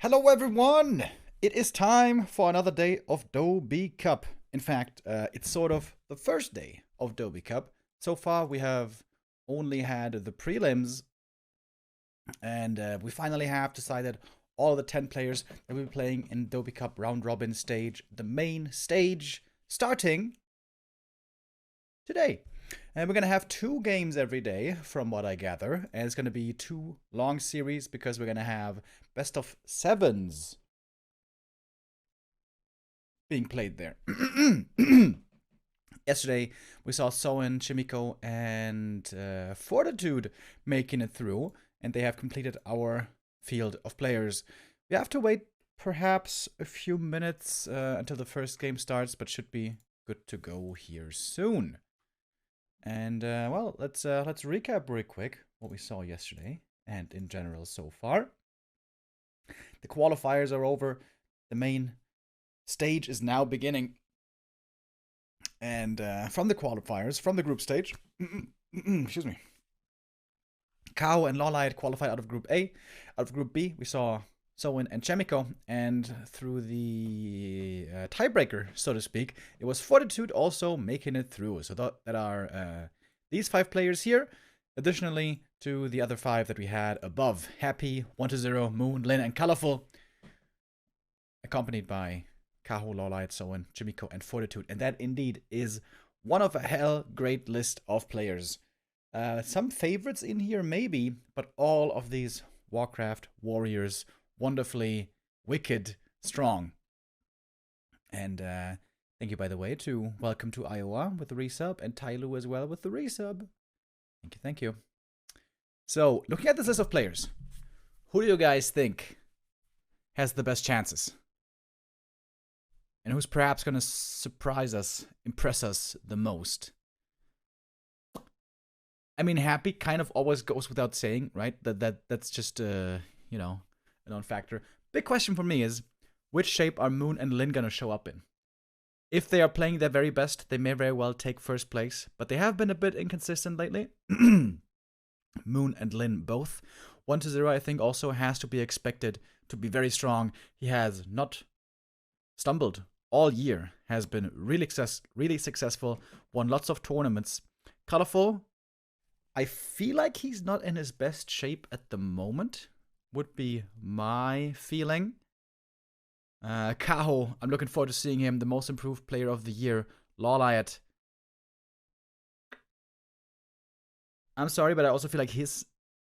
Hello everyone! It is time for another day of Doubi Cup. In fact, it's sort of the first day of Doubi Cup. So far we have only had the prelims, and we finally have decided all the 10 players that will be playing in Doubi Cup round robin stage, the main stage, starting today. And we're going to have 2 games every day, from what I gather. And it's going to be 2 long series because we're going to have best of 7s being played there. Yesterday, we saw Soen, Chimiko, and Fortitude making it through. And they have completed our field of players. We have to wait perhaps a few minutes until the first game starts, but should be good to go here soon. And well, let's recap real quick what we saw yesterday and in general so far. The qualifiers are over. The main stage is now beginning. And from the qualifiers, from the group stage, excuse me, Kao and Lolite qualified out of Group A. Out of Group B, we saw Soen and Chemiko, and through the tiebreaker, so to speak, it was Fortitude also making it through. So that are these 5 players here, additionally to the other 5 that we had above: Happy, 1-0, Moon, Lin, and Colorful, accompanied by Kaho, Lolite, Soen, Chimiko, and Fortitude. And that indeed is one of a hell great list of players. Some favorites in here maybe, but all of these Warcraft warriors, wonderfully wicked strong. And thank you, by the way, to Welcome to Iowa with the resub, and Tyloo as well with the resub. Thank you, thank you. So, looking at this list of players, who do you guys think has the best chances? And who's perhaps going to surprise us, impress us the most? I mean, Happy kind of always goes without saying, right? That's just you know, a known factor. Big question for me is, which shape are Moon and Lin gonna show up in? If they are playing their very best, they may very well take first place, but they have been a bit inconsistent lately. Moon and Lin both. 1-0, I think, also has to be expected to be very strong. He has not stumbled all year, has been really successful, won lots of tournaments. Colorful, I feel like he's not in his best shape at the moment, would be my feeling. Kaho, I'm looking forward to seeing him, the most improved player of the year. Lolite, I'm sorry, but I also feel like his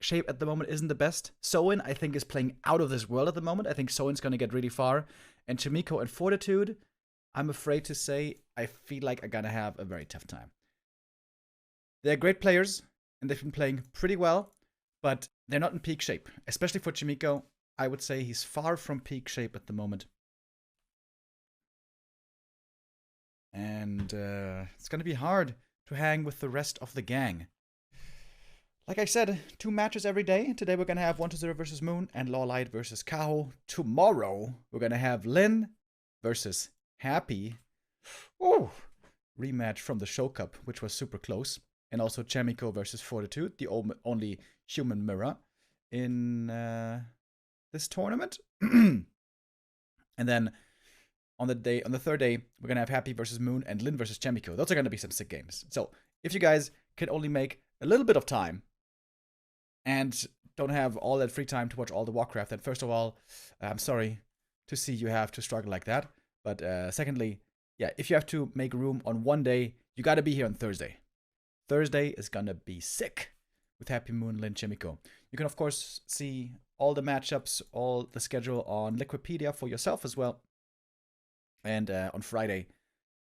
shape at the moment isn't the best. Soen, I think, is playing out of this world at the moment. I think Soen's going to get really far. And Chimiko and Fortitude, I'm afraid to say, I feel like I'm going to have a very tough time. They're great players, and they've been playing pretty well, but they're not in peak shape. Especially for Chimiko, I would say he's far from peak shape at the moment. And it's going to be hard to hang with the rest of the gang. Like I said, 2 matches every day. Today we're going to have 1-0 versus Moon and Lawlight versus Kaho. Tomorrow we're going to have Lin versus Happy. Oh, rematch from the Show Cup, which was super close. And also Chemiko versus Fortitude, the only human mirror in this tournament. And then on the 3rd day, we're going to have Happy versus Moon and Lin versus Chemiko. Those are going to be some sick games. So if you guys can only make a little bit of time and don't have all that free time to watch all the Warcraft, then first of all, I'm sorry to see you have to struggle like that. But secondly, yeah, if you have to make room on one day, you got to be here on Thursday. Thursday is gonna be sick with Happy, Moon, Lin, Chimiko. You can, of course, see all the matchups, all the schedule on Liquipedia for yourself as well. And on Friday,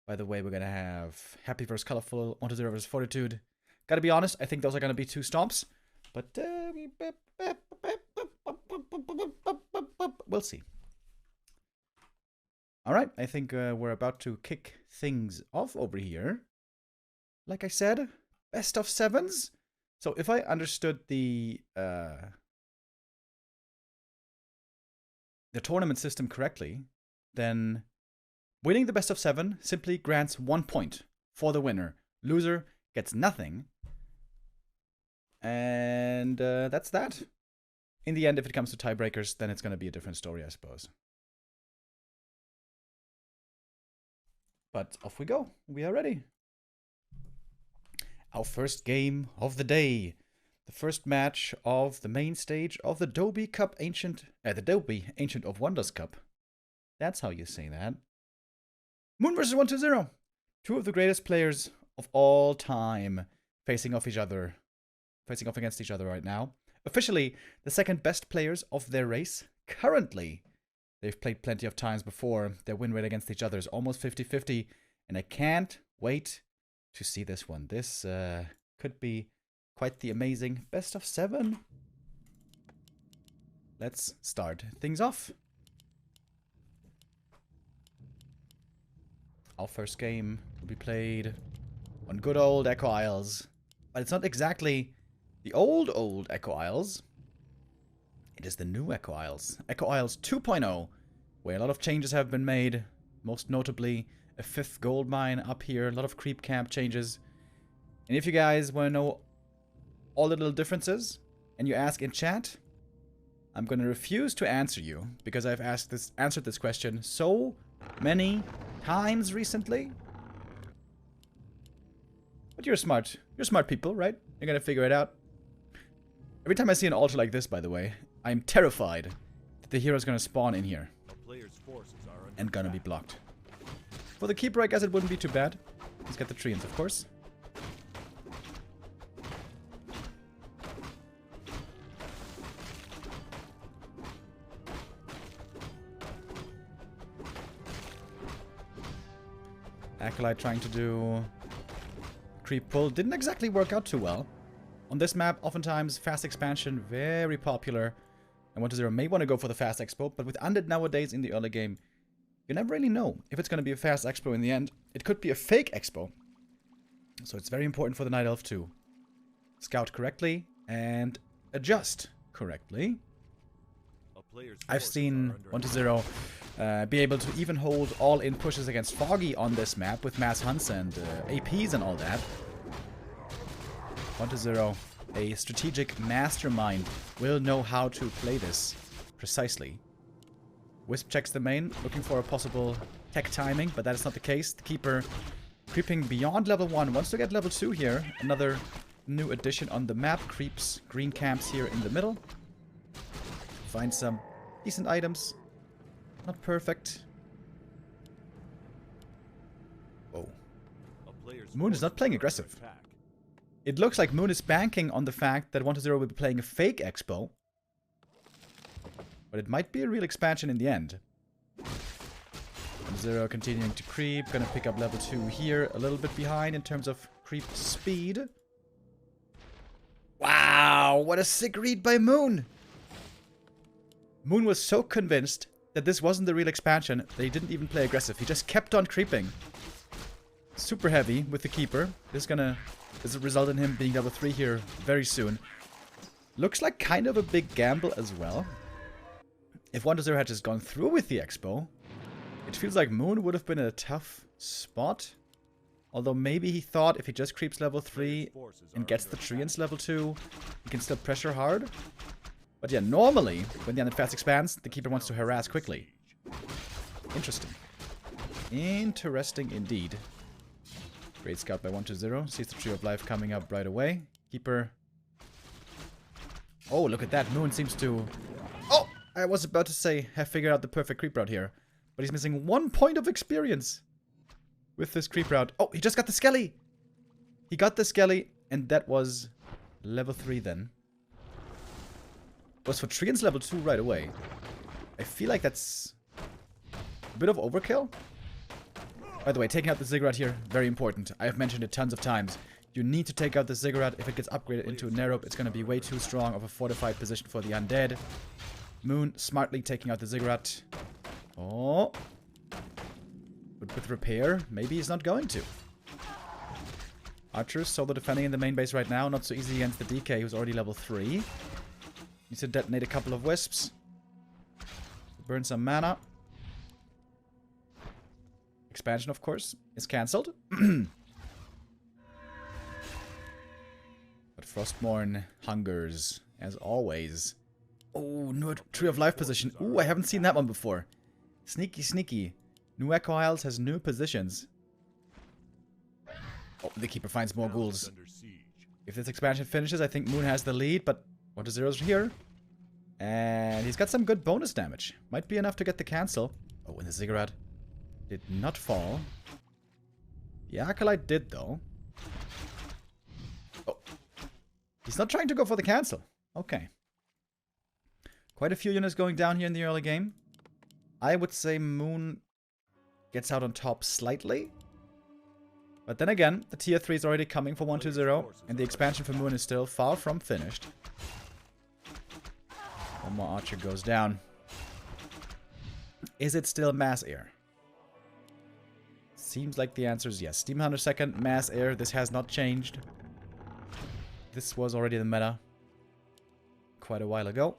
by the way, we're gonna have Happy vs. Colorful, 1-0 vs. Fortitude. Gotta be honest, I think those are gonna be 2 stomps, but we'll see. All right, I think we're about to kick things off over here. Like I said, best of 7s. So if I understood the tournament system correctly, then winning the best of 7 simply grants 1 point for the winner. Loser gets nothing. And that's that. In the end, if it comes to tiebreakers, then it's going to be a different story, I suppose. But off we go. We are ready. Our first game of the day. The first match of the main stage of the Doubi Cup the Doubi Ancient of Wonders Cup. That's how you say that. Moon versus 120. Two of the greatest players of all time facing off against each other right now. Officially, the second best players of their race currently. They've played plenty of times before. Their win rate against each other is almost 50-50, and I can't wait to see this one. This could be quite the amazing best of 7. Let's start things off. Our first game will be played on good old Echo Isles. But it's not exactly the old Echo Isles. It is the new Echo Isles. Echo Isles 2.0, where a lot of changes have been made. Most notably, a 5th gold mine up here. A lot of creep camp changes. And if you guys want to know all the little differences, and you ask in chat, I'm going to refuse to answer you, because I've answered this question so many times recently. But you're smart. You're smart people, right? You're going to figure it out. Every time I see an altar like this, by the way, I'm terrified that the hero's going to spawn in here and going to be blocked. For the keeper, I guess it wouldn't be too bad. He's got the treants, of course. Acolyte trying to do creep pull. Didn't exactly work out too well. On this map, oftentimes, fast expansion, very popular. And 120 may want to go for the fast expo, but with Undead nowadays in the early game, you never really know if it's going to be a fast expo in the end. It could be a fake expo. So it's very important for the Night Elf to scout correctly and adjust correctly. I've seen 120 be able to even hold all-in pushes against Foggy on this map with mass hunts and APs and all that. 120, a strategic mastermind, will know how to play this precisely. Wisp checks the main, looking for a possible tech timing, but that is not the case. The keeper creeping beyond level 1, wants to get level 2 here. Another new addition on the map. Creeps green camps here in the middle. Find some decent items. Not perfect. Oh. Moon is not playing aggressive. It looks like Moon is banking on the fact that 120 will be playing a fake expo. But it might be a real expansion in the end. 120 continuing to creep. Gonna pick up level 2 here. A little bit behind in terms of creep speed. Wow, what a sick read by Moon! Moon was so convinced that this wasn't the real expansion that he didn't even play aggressive. He just kept on creeping. Super heavy with the keeper. This will result in him being level 3 here very soon. Looks like kind of a big gamble as well. If 120 had just gone through with the expo, it feels like Moon would have been in a tough spot. Although maybe he thought if he just creeps level 3 and gets the treants level 2, he can still pressure hard. But yeah, normally, when the Undead fast expands, the keeper wants to harass quickly. Interesting. Interesting indeed. Great scout by 120. Sees the Tree of Life coming up right away. Keeper. Oh, look at that. Moon seems to... Oh! I was about to say, have figured out the perfect creep route here. But he's missing 1 point of experience with this creep route. Oh, he just got the Skelly! He got the Skelly, and that was level 3 then. Was for Treants level 2 right away. I feel like that's a bit of overkill. By the way, taking out the Ziggurat here, very important. I have mentioned it tons of times. You need to take out the Ziggurat. If it gets upgraded into a Nerope, it's going to be way too strong of a fortified position for the Undead. Moon smartly taking out the Ziggurat. Oh. But with repair, maybe he's not going to. Archers solo defending in the main base right now. Not so easy against the DK, who's already level 3. Needs to detonate a couple of wisps. Burn some mana. Expansion, of course, is cancelled. But Frostmourne hungers, as always. Oh, no Tree of Life position. Ooh, I haven't seen that one before. Sneaky, sneaky. New Echo Isles has new positions. Oh, the Keeper finds more ghouls. If this expansion finishes, I think Moon has the lead, but 1-0's here. And he's got some good bonus damage. Might be enough to get the cancel. Oh, and the Ziggurat did not fall. The Acolyte did, though. Oh. He's not trying to go for the cancel. Okay. Quite a few units going down here in the early game. I would say Moon gets out on top slightly. But then again, the tier 3 is already coming for 1-0, and the expansion for Moon is still far from finished. One more archer goes down. Is it still mass air? Seems like the answer is yes. Demon Hunter second, mass air. This has not changed. This was already the meta quite a while ago.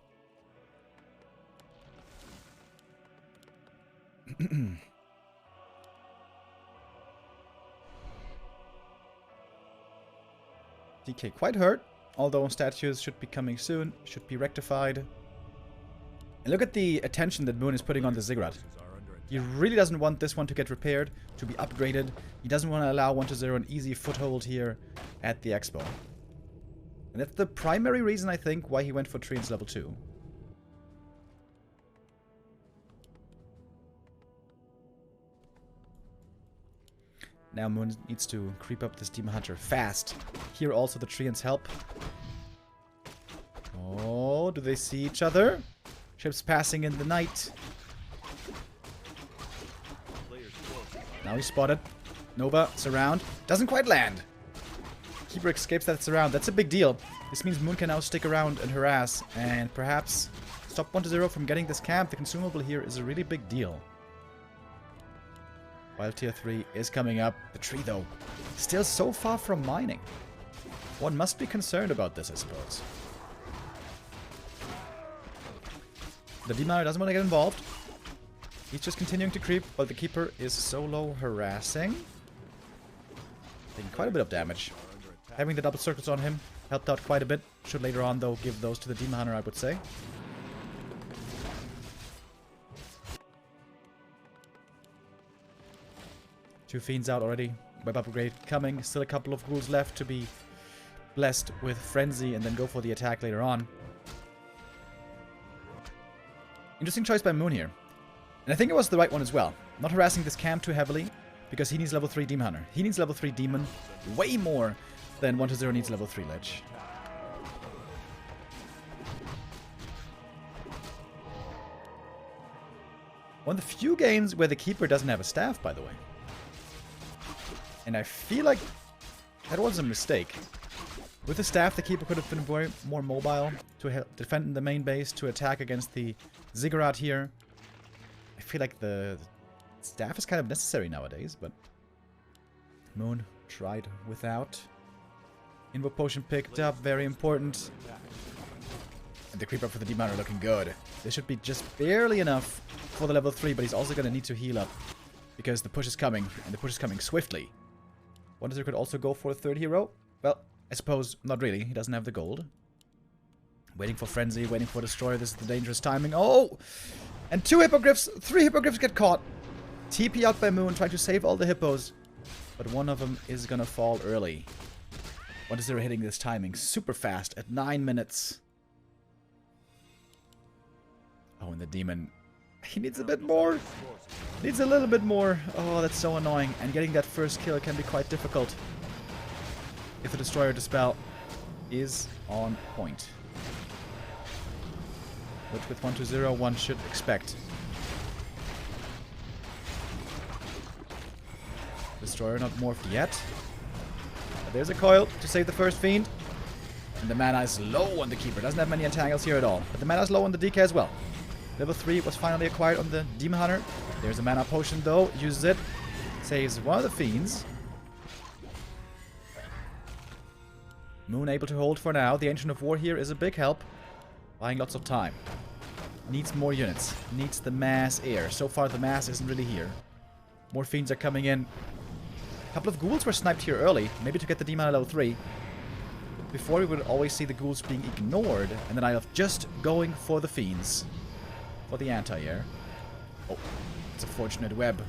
DK quite hurt, although statues should be coming soon, should be rectified. And look at the attention that Moon is putting on the Ziggurat. He really doesn't want this one to get repaired, to be upgraded. He doesn't want to allow 1-0 an easy foothold here at the Expo. And that's the primary reason, I think, why he went for Treants level 2. Now Moon needs to creep up this Demon Hunter fast. Here also the Treants help. Oh, do they see each other? Ships passing in the night. Now he's spotted. Nova, surround. Doesn't quite land. Keeper escapes that surround. That's a big deal. This means Moon can now stick around and harass and perhaps stop 1-0 from getting this camp. The consumable here is a really big deal. While tier 3 is coming up. The tree, though, still so far from mining. One must be concerned about this, I suppose. The Demon doesn't want to get involved. He's just continuing to creep, but the Keeper is solo harassing. Taking quite a bit of damage. Having the double circles on him helped out quite a bit. Should later on, though, give those to the Demon Hunter, I would say. Two Fiends out already. Web upgrade coming. Still a couple of ghouls left to be blessed with Frenzy and then go for the attack later on. Interesting choice by Moon here. And I think it was the right one as well. Not harassing this camp too heavily because he needs level 3 Demon Hunter. He needs level 3 Demon way more than 1-0 needs level 3 Lich. One of the few games where the Keeper doesn't have a staff, by the way. And I feel like that was a mistake. With the staff, the Keeper could have been way more mobile to help defend in the main base, to attack against the Ziggurat here. I feel like the staff is kind of necessary nowadays, but Moon tried without. Invo Potion picked up, very important. And the creep up for the Demon Hunter looking good. This should be just barely enough for the level 3, but he's also going to need to heal up because the push is coming, and the push is coming swiftly. 1-0 could also go for a third hero. Well, I suppose not really. He doesn't have the gold. Waiting for Frenzy, waiting for Destroyer. This is the dangerous timing. Oh! And 2 Hippogriffs, 3 Hippogriffs get caught. TP out by Moon, trying to save all the Hippos. But one of them is going to fall early. 1-0 hitting this timing super fast at 9 minutes. Oh, and the Demon. He needs a bit more. Needs a little bit more. Oh, that's so annoying. And getting that first kill can be quite difficult if the Destroyer Dispel is on point. Which with 1-0 one should expect. Destroyer not morphed yet. But there's a coil to save the first Fiend. And the mana is low on the Keeper. Doesn't have many entangles here at all. But the mana is low on the DK as well. Level 3 was finally acquired on the Demon Hunter. There's a mana potion though. Uses it. Saves one of the Fiends. Moon able to hold for now. The Ancient of War here is a big help. Buying lots of time. Needs more units. Needs the mass air. So far the mass isn't really here. More Fiends are coming in. A couple of ghouls were sniped here early. Maybe to get the Demon Hunter level 3. Before we would always see the ghouls being ignored, and then I was just going for the fiends. For the anti-air. Oh, it's a fortunate web.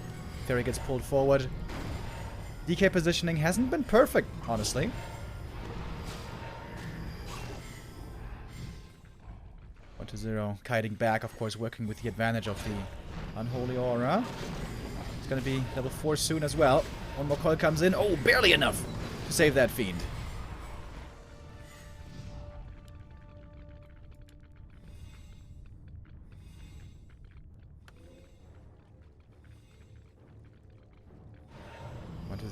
Fairy gets pulled forward. DK positioning hasn't been perfect, honestly. One to 0. Kiting back, of course, working with the advantage of the Unholy Aura. It's going to be level 4 soon as well. One more coil comes in. Oh, barely enough to save that fiend.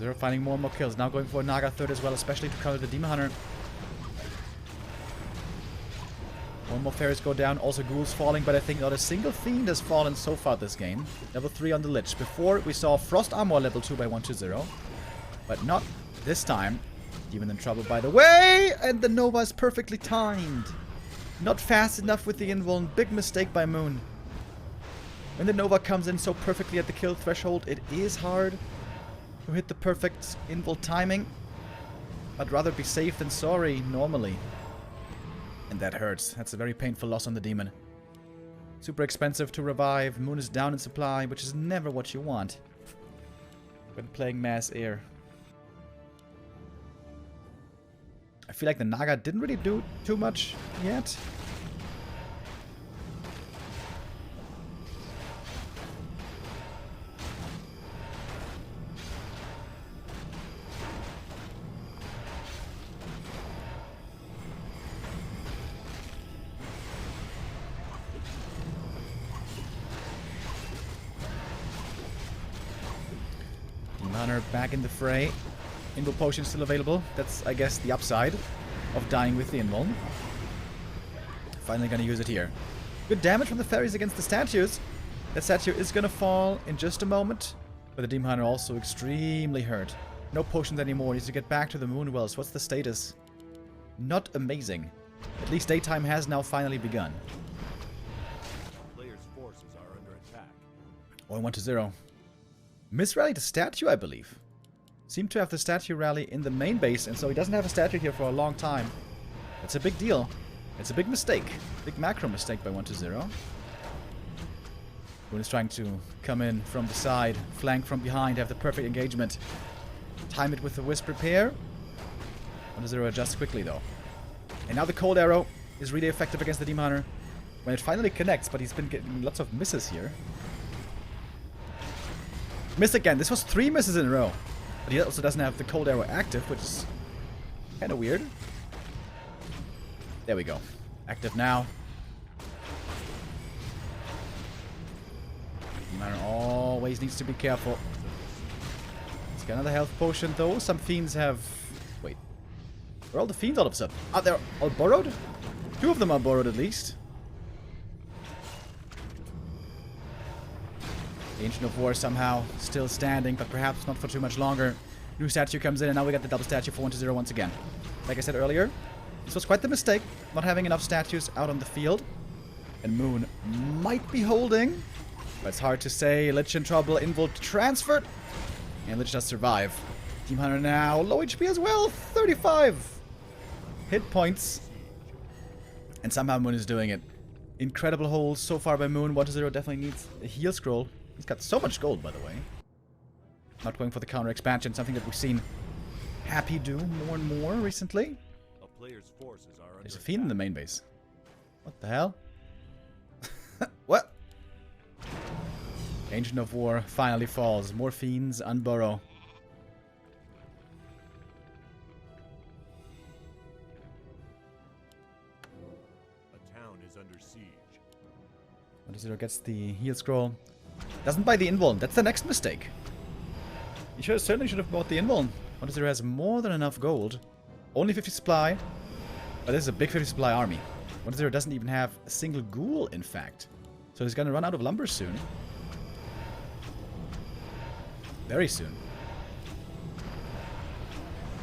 They're finding more and more kills. Now going for a Naga third as well, especially to counter the Demon Hunter. One more fairies go down. Also ghouls falling, but I think not a single fiend has fallen so far this game. Level 3 on the Lich. Before we saw Frost Armor level 2 by 120. But not this time. Demon in trouble by the way. And the Nova is perfectly timed. Not fast enough with the invuln. Big mistake by Moon. When the Nova comes in so perfectly at the kill threshold, it is hard to hit the perfect invul timing. I'd rather be safe than sorry normally. And that hurts. That's a very painful loss on the demon. Super expensive to revive. Moon is down in supply, which is never what you want when playing mass air. I feel like the Naga didn't really do too much yet. Hunter back in the fray. Invul potion still available. That's, I guess, the upside of dying with the invul. Finally gonna use it here. Good damage from the fairies against the statues. That statue is gonna fall in just a moment. But the Demon Hunter also extremely hurt. No potions anymore. Needs to get back to the moon wells. What's the status? Not amazing. At least daytime has now finally begun. Players' forces are under attack. 1 to 0. Misrallied the statue, I believe. Seemed to have the statue rally in the main base, and so he doesn't have a statue here for a long time. That's a big deal. It's a big mistake. Big macro mistake by 1 to 0. Moon is trying to come in from the side, flank from behind, have the perfect engagement. Time it with the Wisp repair. 1 to 0 adjusts quickly though. And now the Cold Arrow is really effective against the Demon Hunter when it finally connects, but he's been getting lots of misses here. Miss again. This was 3 misses in a row. But he also doesn't have the Cold Arrow active, which is kind of weird. There we go. Active now. Man always needs to be careful. Let's get another health potion though. Some fiends have... Wait. Where are all the fiends all of a sudden? Ah, they're all borrowed? 2 of them are borrowed at least. The Ancient of War somehow still standing, but perhaps not for too much longer. New statue comes in, and now we got the double statue for 1 to 0 once again. Like I said earlier, this was quite the mistake, not having enough statues out on the field. And Moon might be holding, but it's hard to say. Lich in trouble, invul transferred, and Lich does survive. Team Hunter now, low HP as well, 35 hit points. And somehow Moon is doing it. Incredible holds so far by Moon. 1 to 0 definitely needs a heal scroll. He's got so much gold, by the way. Not going for the counter expansion, something that we've seen Happy do more and more recently. A player's forces are There's a fiend in the main base. What the hell? What? Ancient of War finally falls. More fiends unburrow. A town is under siege. 1 to 0 gets the heal scroll. Doesn't buy the invuln. That's the next mistake. You certainly should have bought the invuln. 1 to 0 has more than enough gold. Only 50 supply. But this is a big 50 supply army. 1 to 0 doesn't even have a single ghoul, in fact. So he's gonna run out of lumber soon. Very soon.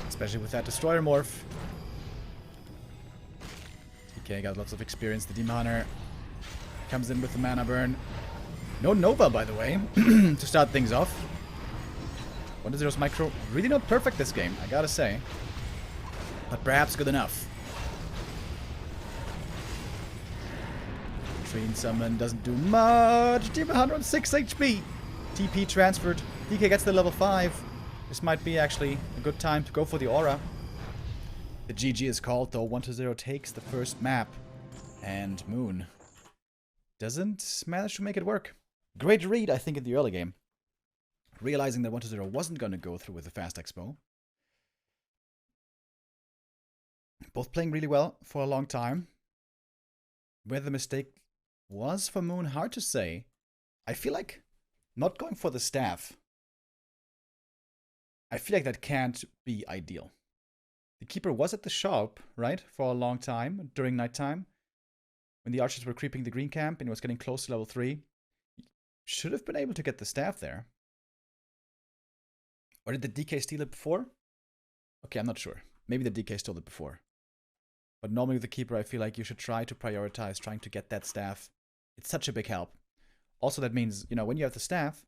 Especially with that destroyer morph. TK got lots of experience. The Demon Hunter comes in with the mana burn. No Nova, by the way, to start things off. 1 to 0's micro really not perfect this game, I gotta say. but perhaps good enough. Train Summon doesn't do much. Team 106 HP. TP transferred. DK gets the level 5. This might be actually a good time to go for the aura. The GG is called though. 1-0 takes the first map. And Moon doesn't manage to make it work. Great read, I think, in the early game. Realizing that 1-0 wasn't going to go through with the fast expo. Both playing really well for a long time. Where the mistake was for Moon, hard to say. I feel like not going for the staff. I feel like that can't be ideal. The keeper was at the shop, right, for a long time during nighttime. When the archers were creeping the green camp and he was getting close to level 3. Should have been able to get the staff there. Or did the DK steal it before? Okay, I'm not sure. Maybe the DK stole it before. But normally with the keeper, I feel like you should try to prioritize trying to get that staff. It's such a big help. Also, that means, you know, when you have the staff,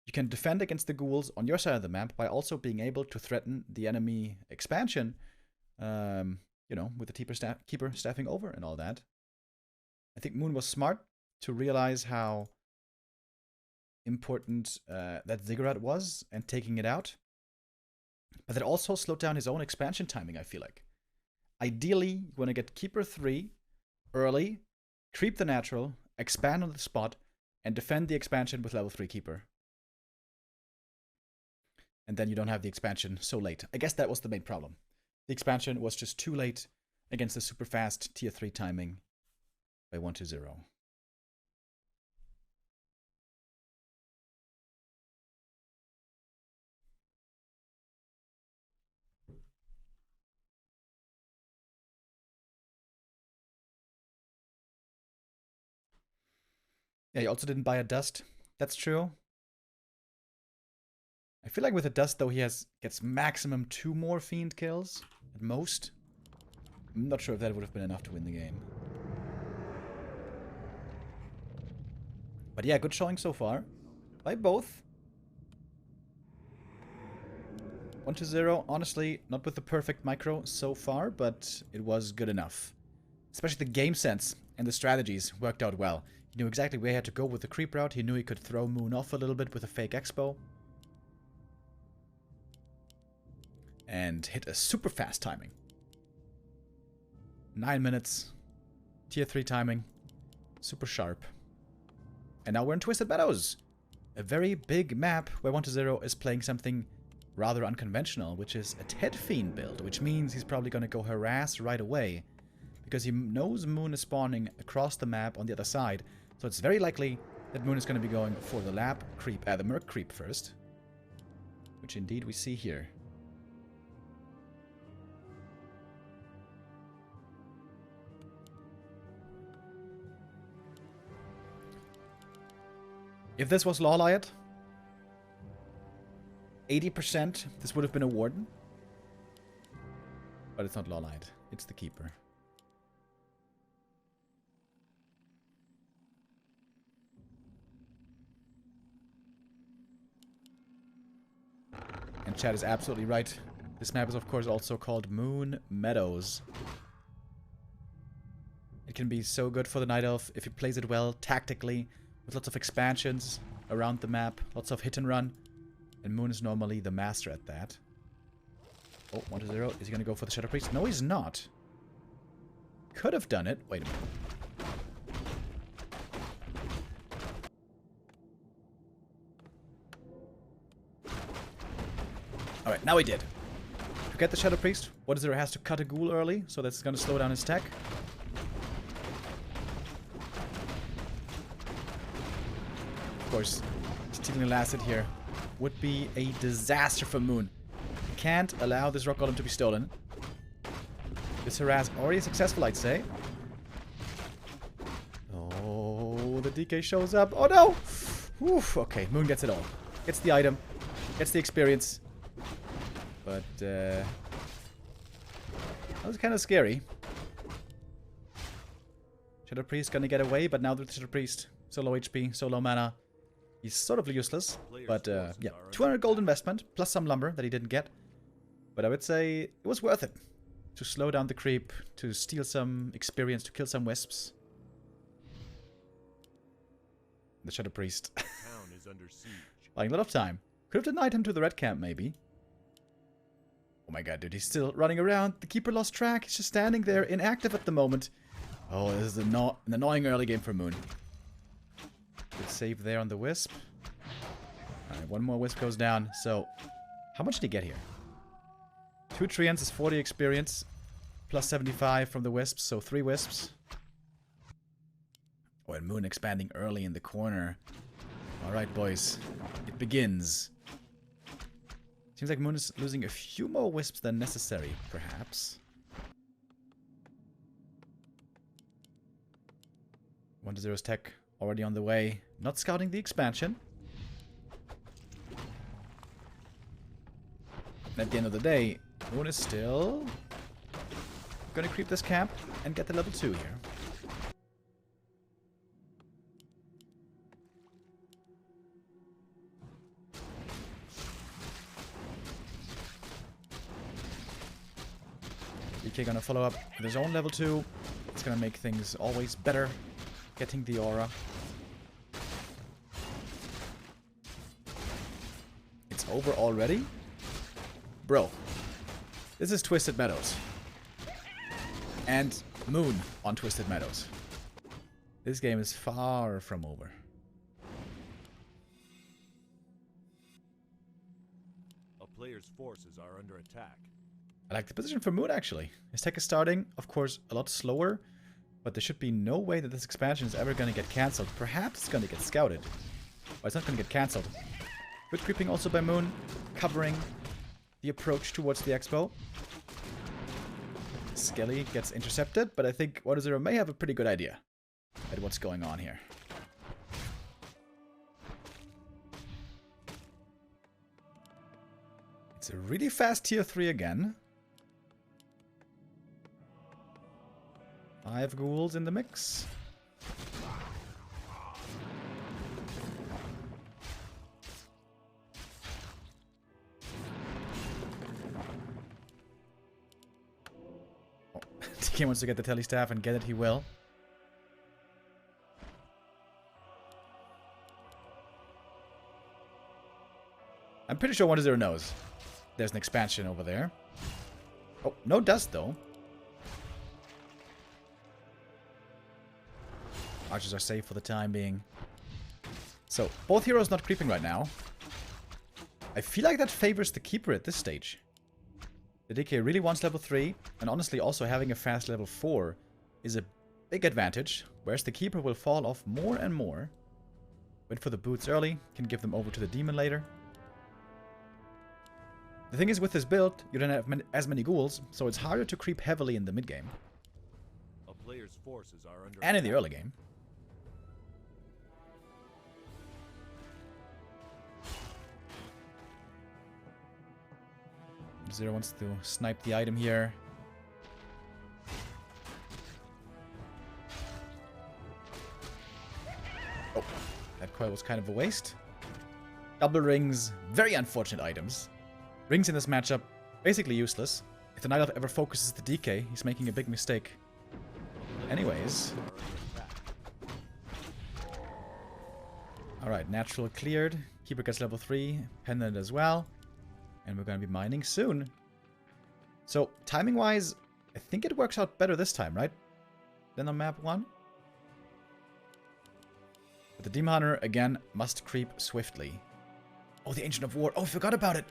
you can defend against the ghouls on your side of the map by also being able to threaten the enemy expansion, you know, with the keeper staffing over and all that. I think Moon was smart to realize how important that ziggurat was and taking it out. But that also slowed down his own expansion timing, I feel like. Ideally, you want to get Keeper 3 early, creep the natural, expand on the spot, and defend the expansion with level 3 Keeper. And then you don't have the expansion so late. I guess that was the main problem. The expansion was just too late against the super fast tier 3 timing by 1-0. Yeah, he also didn't buy a dust. That's true. I feel like with a dust, though, he gets maximum 2 more fiend kills at most. I'm not sure if that would have been enough to win the game. But yeah, good showing so far by both. 1-0, honestly, not with the perfect micro so far, but it was good enough. Especially the game sense and the strategies worked out well. He knew exactly where he had to go with the creep route. He knew he could throw Moon off a little bit with a fake expo. And hit a super fast timing. 9 minutes. Tier 3 timing. Super sharp. And now we're in Twisted Meadows. A very big map where 1-0 is playing something rather unconventional, which is a Ted Fiend build, which means he's probably going to go harass right away. Because he knows Moon is spawning across the map on the other side. So it's very likely that Moon is going to be going for the the Merc creep first. Which indeed we see here. If this was Lawliot, 80% this would have been a Warden. But it's not Lawliot, it's the Keeper. And Chad is absolutely right. This map is of course also called Moon Meadows. It can be so good for the Night Elf if he plays it well tactically, with lots of expansions around the map, lots of hit and run. And Moon is normally the master at that. Oh, 1-0. Is he going to go for the Shadow Priest? No, he's not. Could have done it. Wait a minute. Alright, now he did. To get the Shadow Priest, 1-0 has to cut a ghoul early, so that's going to slow down his tech. Of course, stealing the last hit here would be a disaster for Moon. Can't allow this Rock Golem to be stolen. This harass already successful, I'd say. Oh, the DK shows up. Oh no! Oof, okay, Moon gets it all. Gets the item, gets the experience. But, that was kind of scary. Shadow Priest gonna get away, but now the Shadow Priest, so low HP, so low mana. He's sort of useless, but yeah, 200 gold investment, plus some lumber that he didn't get. But I would say it was worth it. to slow down the creep, to steal some experience, to kill some wisps. The Shadow Priest. The town is under siege. Buying a lot of time. Could have denied him to the red camp, maybe. Oh my god, dude, he's still running around. The keeper lost track. He's just standing there, inactive at the moment. Oh, this is an annoying early game for Moon. Good save there on the Wisp. Alright, one more Wisp goes down. So, how much did he get here? 2 Treants is 40 experience. Plus 75 from the Wisps, so 3 Wisps. Oh, and Moon expanding early in the corner. Alright, boys. It begins. Seems like Moon is losing a few more Wisps than necessary, perhaps. 1-0's tech already on the way. Not scouting the expansion. And at the end of the day, Moon is still gonna creep this camp and get the level 2 here. DK gonna follow up with his own level 2. It's gonna make things always better. Getting the aura. It's over already? Bro. This is Twisted Meadows. And Moon on Twisted Meadows. This game is far from over. A player's forces are under attack. I like the position for Moon, actually. His tech is starting, of course, a lot slower. But there should be no way that this expansion is ever going to get cancelled. Perhaps it's going to get scouted. But it's not going to get cancelled. Good creeping also by Moon. Covering the approach towards the expo. Skelly gets intercepted, but I think 1-0 may have a pretty good idea at what's going on here. It's a really fast tier 3 again. 5 ghouls in the mix. Oh, TK wants to get the telestaff and get it, he will. I'm pretty sure 1-0 knows there's an expansion over there. Oh, no dust though. Archers are safe for the time being. So, both heroes not creeping right now. I feel like that favors the keeper at this stage. The DK really wants level 3, and honestly also having a fast level 4 is a big advantage, whereas the keeper will fall off more and more. Wait for the boots early, can give them over to the demon later. The thing is, with this build, you don't have as many ghouls, so it's harder to creep heavily in the mid game. A player's forces are under And in the early game. Zero wants to snipe the item here. Oh, that coil was kind of a waste. Double rings, very unfortunate items. Rings in this matchup, basically useless. If the Night Elf ever focuses the DK, he's making a big mistake. Anyways. Alright, natural cleared. Keeper gets level 3, pendant as well. And we're going to be mining soon. So, timing-wise, I think it works out better this time, right? Than on map 1. But the Demon Hunter, again, must creep swiftly. Oh, the Ancient of War. Oh, I forgot about it.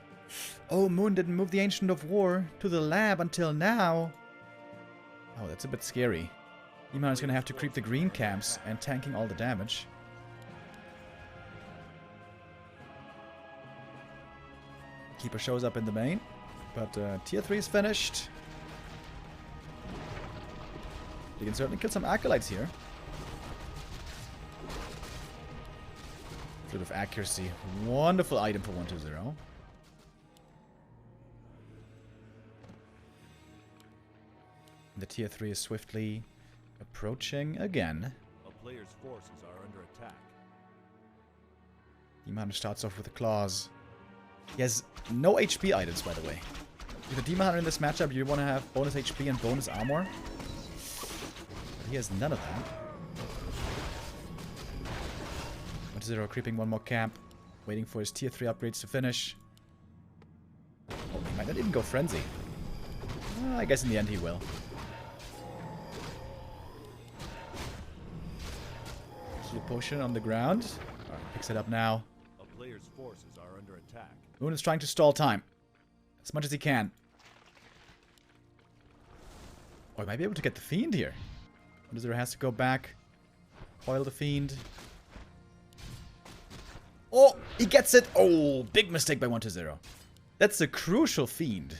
Oh, Moon didn't move the Ancient of War to the lab until now. Oh, that's a bit scary. Demon Hunter's going to have to creep the green camps and tanking all the damage. Keeper shows up in the main, but tier 3 is finished. You can certainly kill some acolytes here. Flute of Accuracy. Wonderful item for 1-0. The tier 3 is swiftly approaching again. A player's forces are under attack. Demon Hunter starts off with the claws. He has no HP items, by the way. With the Demon Hunter in this matchup, you want to have bonus HP and bonus armor. He has none of that. 1-0 creeping one more camp. Waiting for his tier 3 upgrades to finish. Oh, he might not even go Frenzy. I guess in the end he will. Heal potion on the ground. Alright, picks it up now. A player's forces are under attack. Moon is trying to stall time. As much as he can. Oh, he might be able to get the Fiend here. 1-0 has to go back. Foil the Fiend. Oh, he gets it. Oh, big mistake by 1-0. That's a crucial Fiend.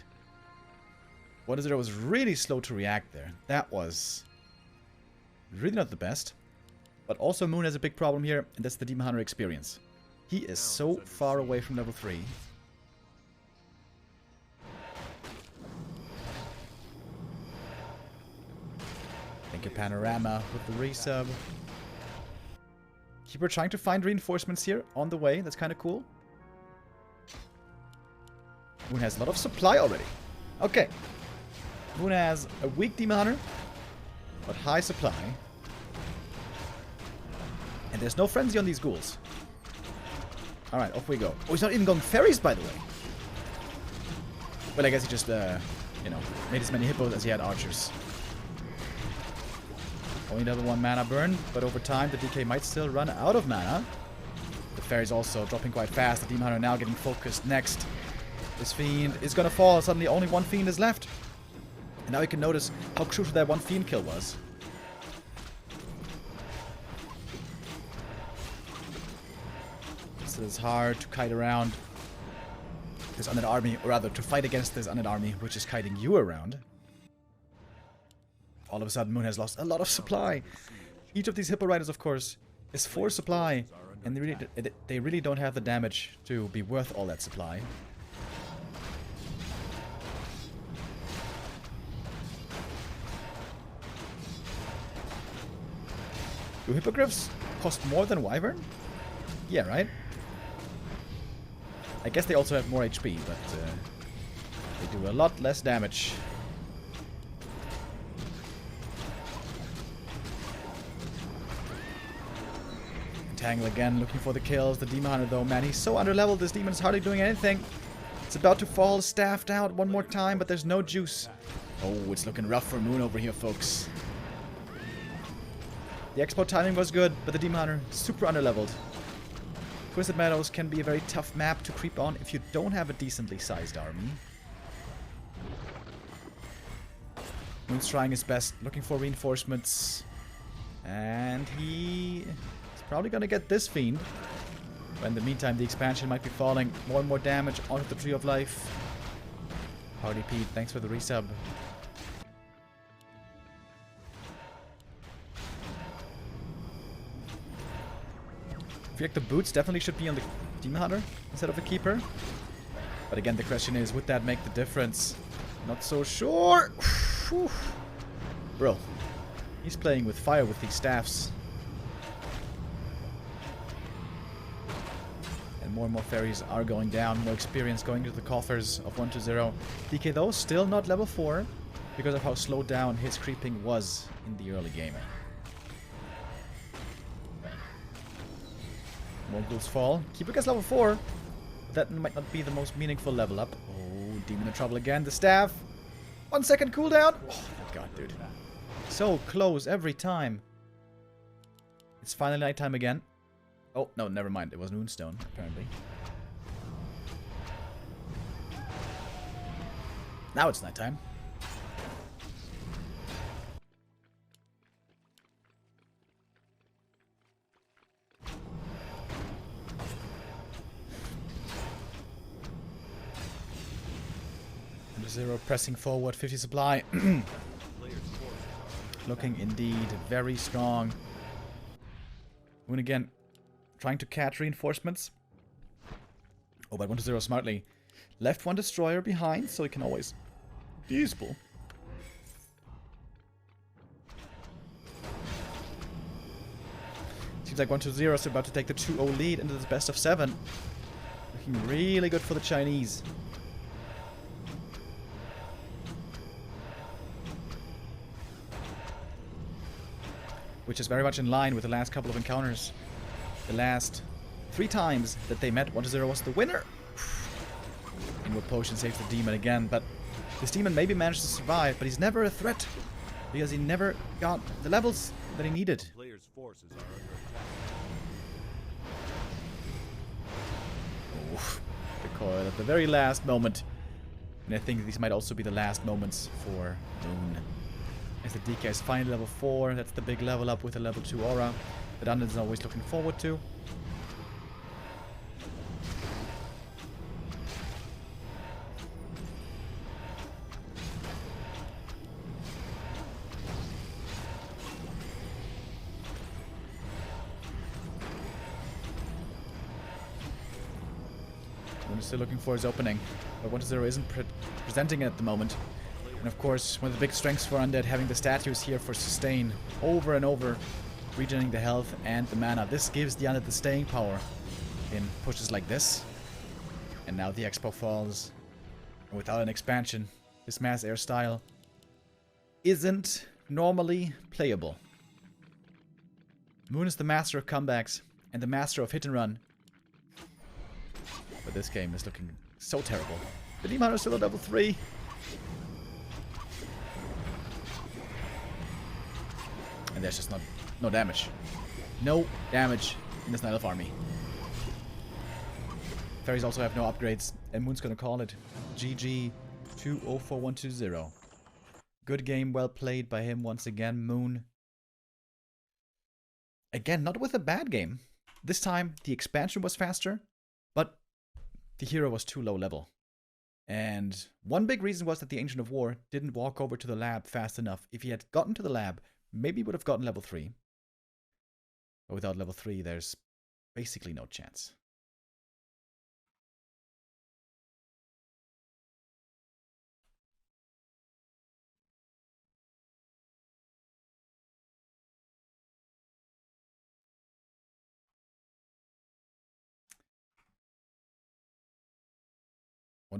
1-0 was really slow to react there. That was really not the best. But also Moon has a big problem here, and that's the Demon Hunter experience. He is so far away from level 3. Thank you, Panorama, with the resub. Keeper trying to find reinforcements here on the way. That's kind of cool. Moon has a lot of supply already. Okay. Moon has a weak Demon Hunter, but high supply. And there's no frenzy on these ghouls. Alright, off we go. Oh, he's not even going fairies, by the way. Well, I guess he just, you know, made as many hippos as he had archers. Only another 1 mana burn, but over time the DK might still run out of mana. The fairy's also dropping quite fast. The Demon Hunter now getting focused next. This Fiend is gonna fall. Suddenly only 1 Fiend is left. And now you can notice how crucial that 1 Fiend kill was. This is hard to kite around this undead army, or rather to fight against this undead army, which is kiting you around. All of a sudden, Moon has lost a lot of supply. Each of these Hippo Riders, of course, is 4 supply, and they really don't have the damage to be worth all that supply. Do Hippogriffs cost more than Wyvern? Yeah, right? I guess they also have more HP, but they do a lot less damage. Tangle again, looking for the kills. The Demon Hunter, though, man, he's so underleveled. This demon is hardly doing anything. It's about to fall, staffed out one more time, but there's no juice. Oh, it's looking rough for Moon over here, folks. The expo timing was good, but the Demon Hunter, super underleveled. Twisted Meadows can be a very tough map to creep on if you don't have a decently sized army. Moon's trying his best, looking for reinforcements. And he is probably gonna get this Fiend. But in the meantime, the expansion might be falling. More and more damage onto the Tree of Life. Hardy Pete, thanks for the resub. I feel like the boots definitely should be on the Demon Hunter instead of the Keeper. But again, the question is, would that make the difference? Not so sure. Bro, he's playing with fire with these staffs. And more fairies are going down. More experience going to the coffers of 1-0. DK though, still not level 4 because of how slowed down his creeping was in the early game. More ghouls fall. Keeper gets level 4. That might not be the most meaningful level up. Oh, Demon in trouble again. The staff. 1 second cooldown. Oh my god, dude. So close every time. It's finally nighttime again. Oh, no, never mind. It was Moonstone, apparently. Now it's nighttime. Zero pressing forward, 50 supply. Looking indeed very strong. Moon again, trying to catch reinforcements. Oh, but 1-0 smartly. Left 1 destroyer behind, so he can always be useful. Seems like 1-0 is about to take the 2-0 lead into this best of 7. Looking really good for the Chinese. which is very much in line with the last couple of encounters. The last 3 times that they met, 1-0 was the winner. Inward Potion saves the demon again, but this demon maybe managed to survive, but he's never a threat because he never got the levels that he needed. Players' forces are under attack. Oof. The coil at the very last moment. And I think these might also be the last moments for Moon. As the DK is finally level 4, that's the big level up with a level 2 aura that Undead is always looking forward to. Moon is still looking for his opening, but 1-0 isn't presenting it at the moment. And of course, one of the big strengths for Undead, having the statues here for sustain over and over, regenerating the health and the mana. This gives the Undead the staying power in pushes like this. And now the Expo falls. And without an expansion, this mass air style isn't normally playable. Moon is the master of comebacks and the master of hit and run. But this game is looking so terrible. The Demon is still at level 3. And there's just no damage. No damage in this Night Elf army. Fairies also have no upgrades, and Moon's gonna call it GG 204120. Good game, well played by him once again, Moon. Again, not with a bad game. This time, the expansion was faster, but the hero was too low level. And one big reason was that the Ancient of War didn't walk over to the lab fast enough. If he had gotten to the lab, maybe he would have gotten level 3. But without level 3, there's basically no chance.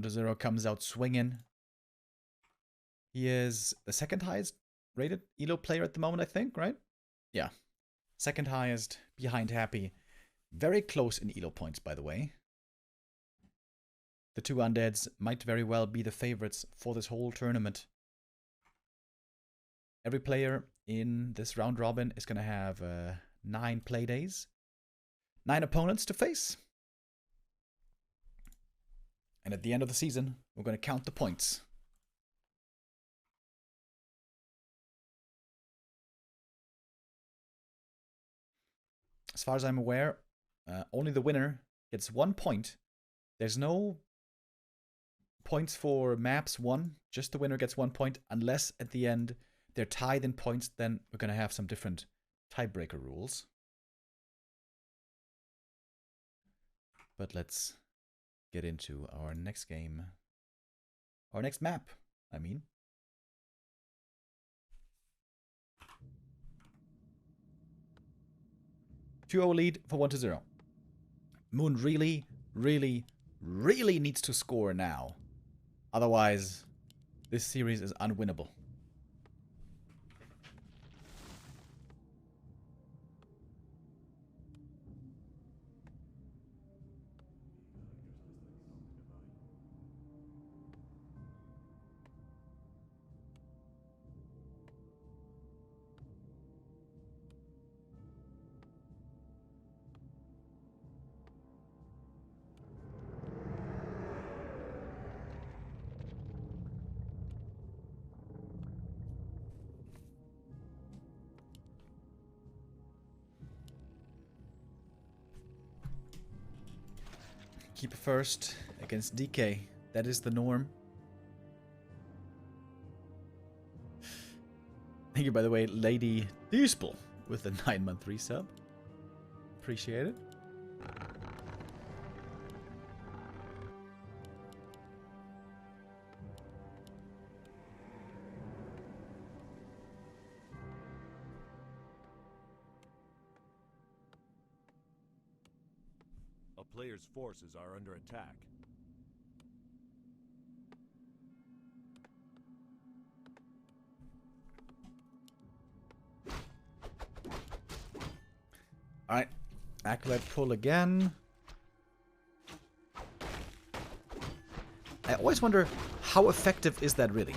Zero comes out swinging. He is the second highest rated ELO player at the moment, I think, right? Yeah. Second highest, behind Happy. Very close in ELO points, by the way. The two Undeads might very well be the favorites for this whole tournament. Every player in this round robin is going to have 9 play days. 9 opponents to face. And at the end of the season, we're going to count the points. As far as I'm aware, only the winner gets 1 point. There's no points for maps won. Just the winner gets 1 point. Unless at the end they're tied in points, then we're going to have some different tiebreaker rules. But let's get into our next game. Our next map, I mean. (2-0) lead for 1-0. Moon really needs to score now. Otherwise, this series is unwinnable. Keep first against DK. That is the norm. Thank you, by the way, Lady Dispel with the 9-month resub. Appreciate it. Players' forces are under attack. Alright. Acolyte pull again. I always wonder, how effective is that really?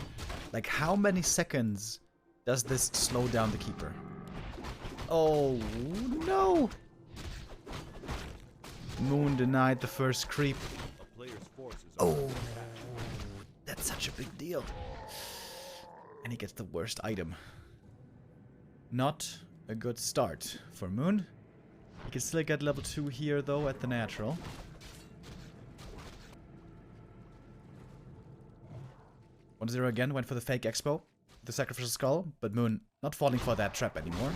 Like, how many seconds does this slow down the keeper? Oh, no! Moon denied the first creep. Oh, that's such a big deal. And he gets the worst item. Not a good start for Moon. He can still get level 2 here, though, at the natural. One-0 again, went for the fake expo. The sacrificial skull, but Moon not falling for that trap anymore.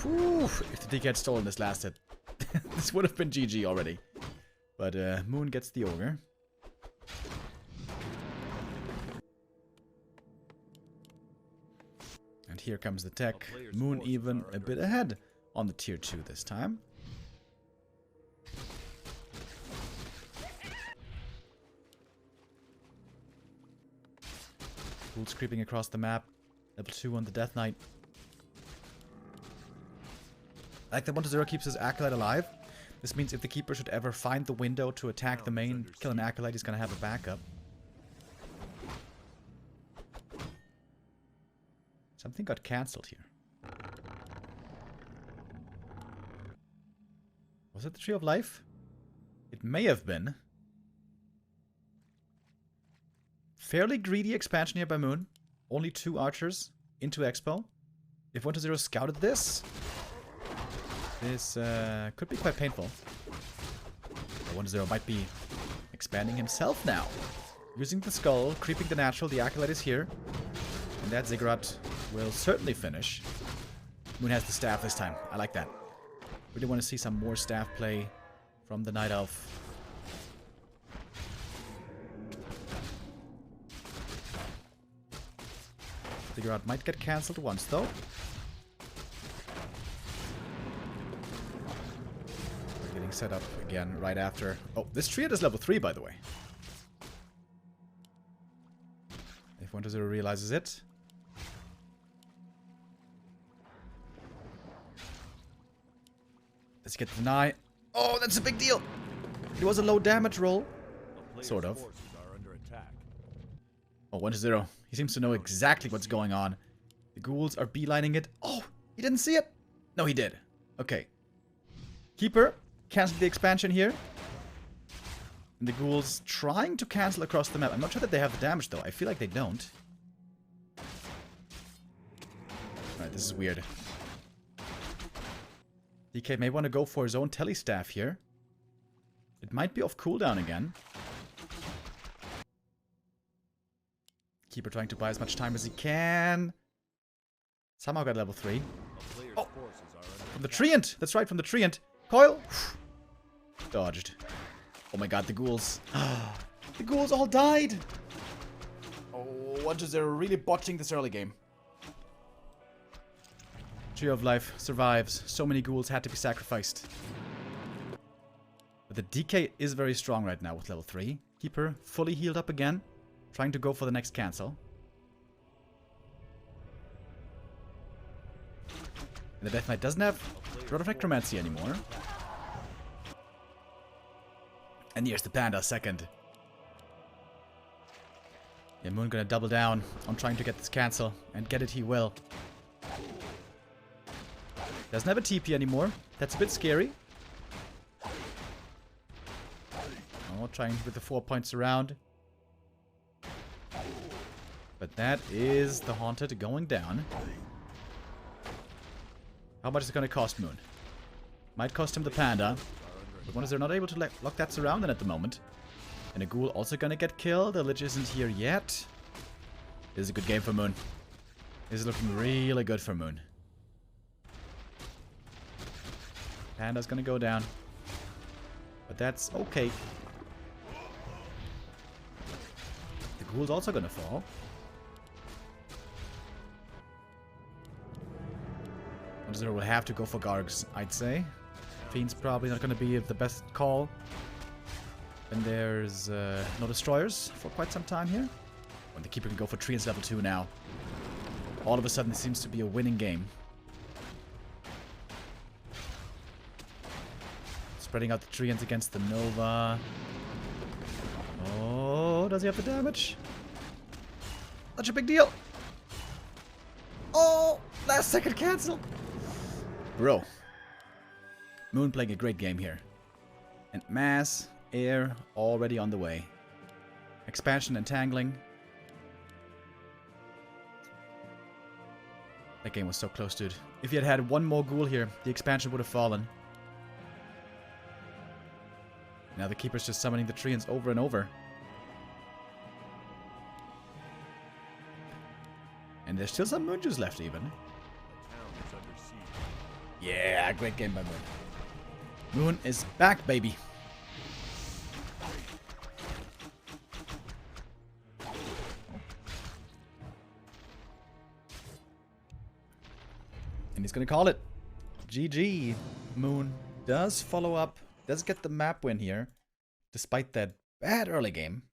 Whew, if the DK had stolen this last hit, this would have been GG already. But Moon gets the ogre. And here comes the tech. Moon even a bit ahead on the tier 2 this time. Ghouls creeping across the map. Level 2 on the Death Knight. I like that 1-0 keeps his Acolyte alive. This means if the Keeper should ever find the window to attack the main, kill an Acolyte, he's gonna have a backup. Something got cancelled here. Was it the Tree of Life? It may have been. Fairly greedy expansion here by Moon. Only 2 archers into Expo. If 1-0 scouted this, this could be quite painful. 1-0 might be expanding himself now. Using the skull, creeping the natural, the Acolyte is here. And that Ziggurat will certainly finish. Moon has the staff this time. I like that. Really want to see some more staff play from the Night Elf. Ziggurat might get cancelled once though. We're getting set up again right after. Oh, this Triad is level 3 by the way. If 1-0 realizes it. Let's get the deny. Oh, that's a big deal. It was a low damage roll. Sort of. Oh, 1-0. He seems to know exactly what's going on. The ghouls are beelining it. Oh, he didn't see it. No, he did. Okay. Keeper cancelled the expansion here. And the ghouls trying to cancel across the map. I'm not sure that they have the damage, though. I feel like they don't. Alright, this is weird. DK may want to go for his own telestaff here. It might be off cooldown again. Keeper trying to buy as much time as he can. Somehow got level 3. Oh! From the Treant! That's right, from the Treant. Coil! Dodged. Oh my god, the ghouls. The ghouls all died! Oh, 1-0 really botching this early game. Tree of Life survives. So many ghouls had to be sacrificed. But the DK is very strong right now with level 3. Keeper fully healed up again. Trying to go for the next cancel. And the Death Knight doesn't have Rod of Necromancy anymore. And here's the Panda second. Yeah, Moon gonna double down on trying to get this cancel. And get it he will. Doesn't have a TP anymore. That's a bit scary. Oh, trying with the 4 points around. But that is the Haunted going down. How much is it going to cost Moon? Might cost him the Panda. But one is they're not able to lock that surround in at the moment. And a Ghoul also going to get killed. The Lich isn't here yet. This is a good game for Moon. This is looking really good for Moon. Panda's going to go down. But that's okay. The Ghoul's also going to fall. Zero will have to go for Gargs, I'd say. Fiend's probably not going to be the best call. And there's no Destroyers for quite some time here. And the Keeper can go for Treants level 2 now. all of a sudden it seems to be a winning game. Spreading out the treants against the Nova. Oh, does he have the damage? Such a big deal. Oh, last second cancel. Bro. Moon playing a great game here. And Mass, Eer, already on the way. Expansion entangling. That game was so close, dude. If he had had one more ghoul here, the expansion would have fallen. Now the Keeper's just summoning the treants over and over. And there's still some Moon Juice left, even. Yeah, great game by Moon. Moon is back, baby. And he's gonna call it. GG. Moon does follow up. Does get the map win here. Despite that bad early game.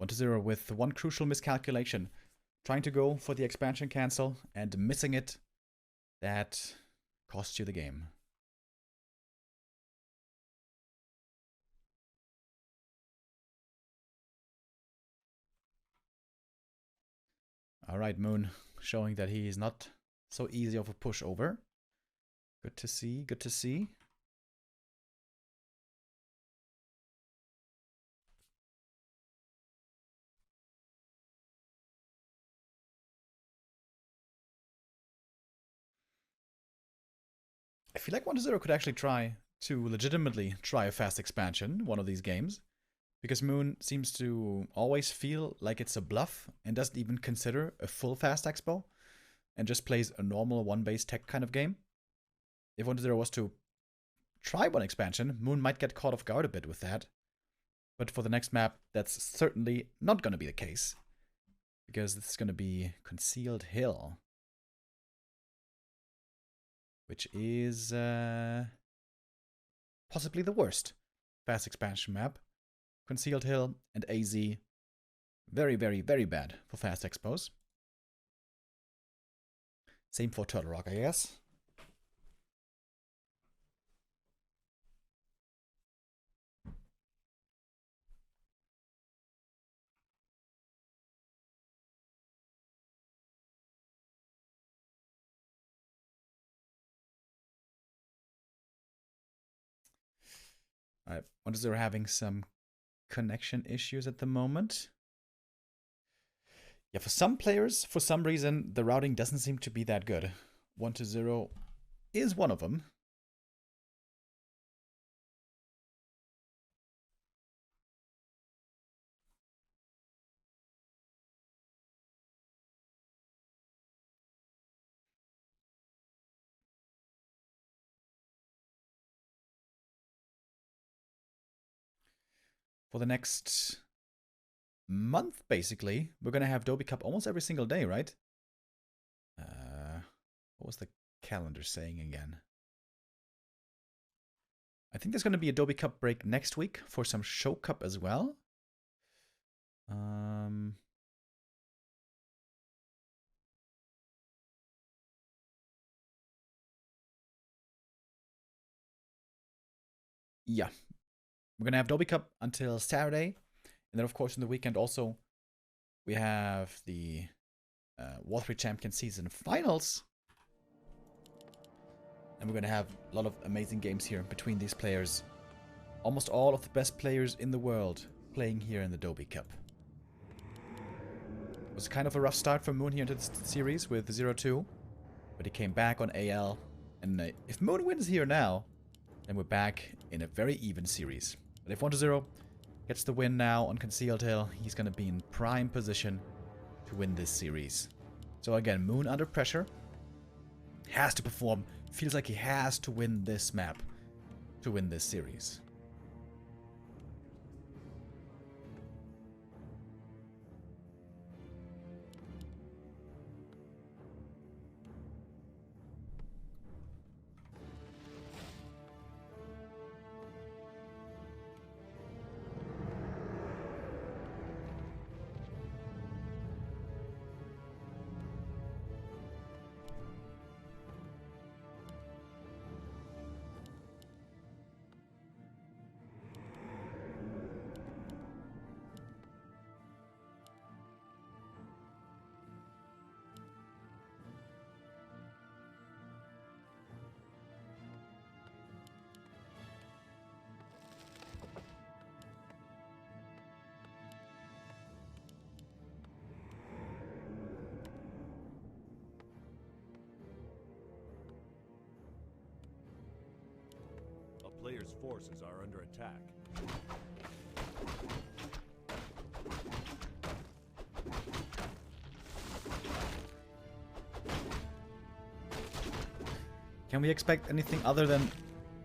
1-0 with one crucial miscalculation. Trying to go for the expansion cancel and missing it. That cost you the game. Alright, Moon. Showing that he is not so easy of a pushover. Good to see, good to see. I feel like 1-0 could actually try to legitimately try a fast expansion one of these games. Because Moon seems to always feel like it's a bluff and doesn't even consider a full fast expo. And just plays a normal one-base tech kind of game. If 1-0 was to try one expansion, Moon might get caught off guard a bit with that. But for the next map, that's certainly not going to be the case. Because this is going to be Concealed Hill. Which is possibly the worst fast expansion map. Concealed Hill and AZ. Very, very, very bad for fast expos. Same for Turtle Rock, I guess. Alright, 1-0 having some connection issues at the moment. Yeah, for some players, for some reason, the routing doesn't seem to be that good. 1-0 is one of them. For the next month, basically, we're going to have Doubi Cup almost every single day, right? What was the calendar saying again? I think there's going to be a Doubi Cup break next week for some Show Cup as well. Yeah. We're going to have Doubi Cup until Saturday. And then, of course, in the weekend also, we have the Warcraft Champion Season Finals. And we're going to have a lot of amazing games here between these players. Almost all of the best players in the world playing here in the Doubi Cup. It was kind of a rough start for Moon here into this series with 0-2. But he came back on AL. And if Moon wins here now, then we're back in a very even series. But if 1-0 gets the win now on Concealed Hill, he's going to be in prime position to win this series. So again, Moon under pressure. Has to perform. Feels like he has to win this map to win this series. player's forces are under attack. Can we expect anything other than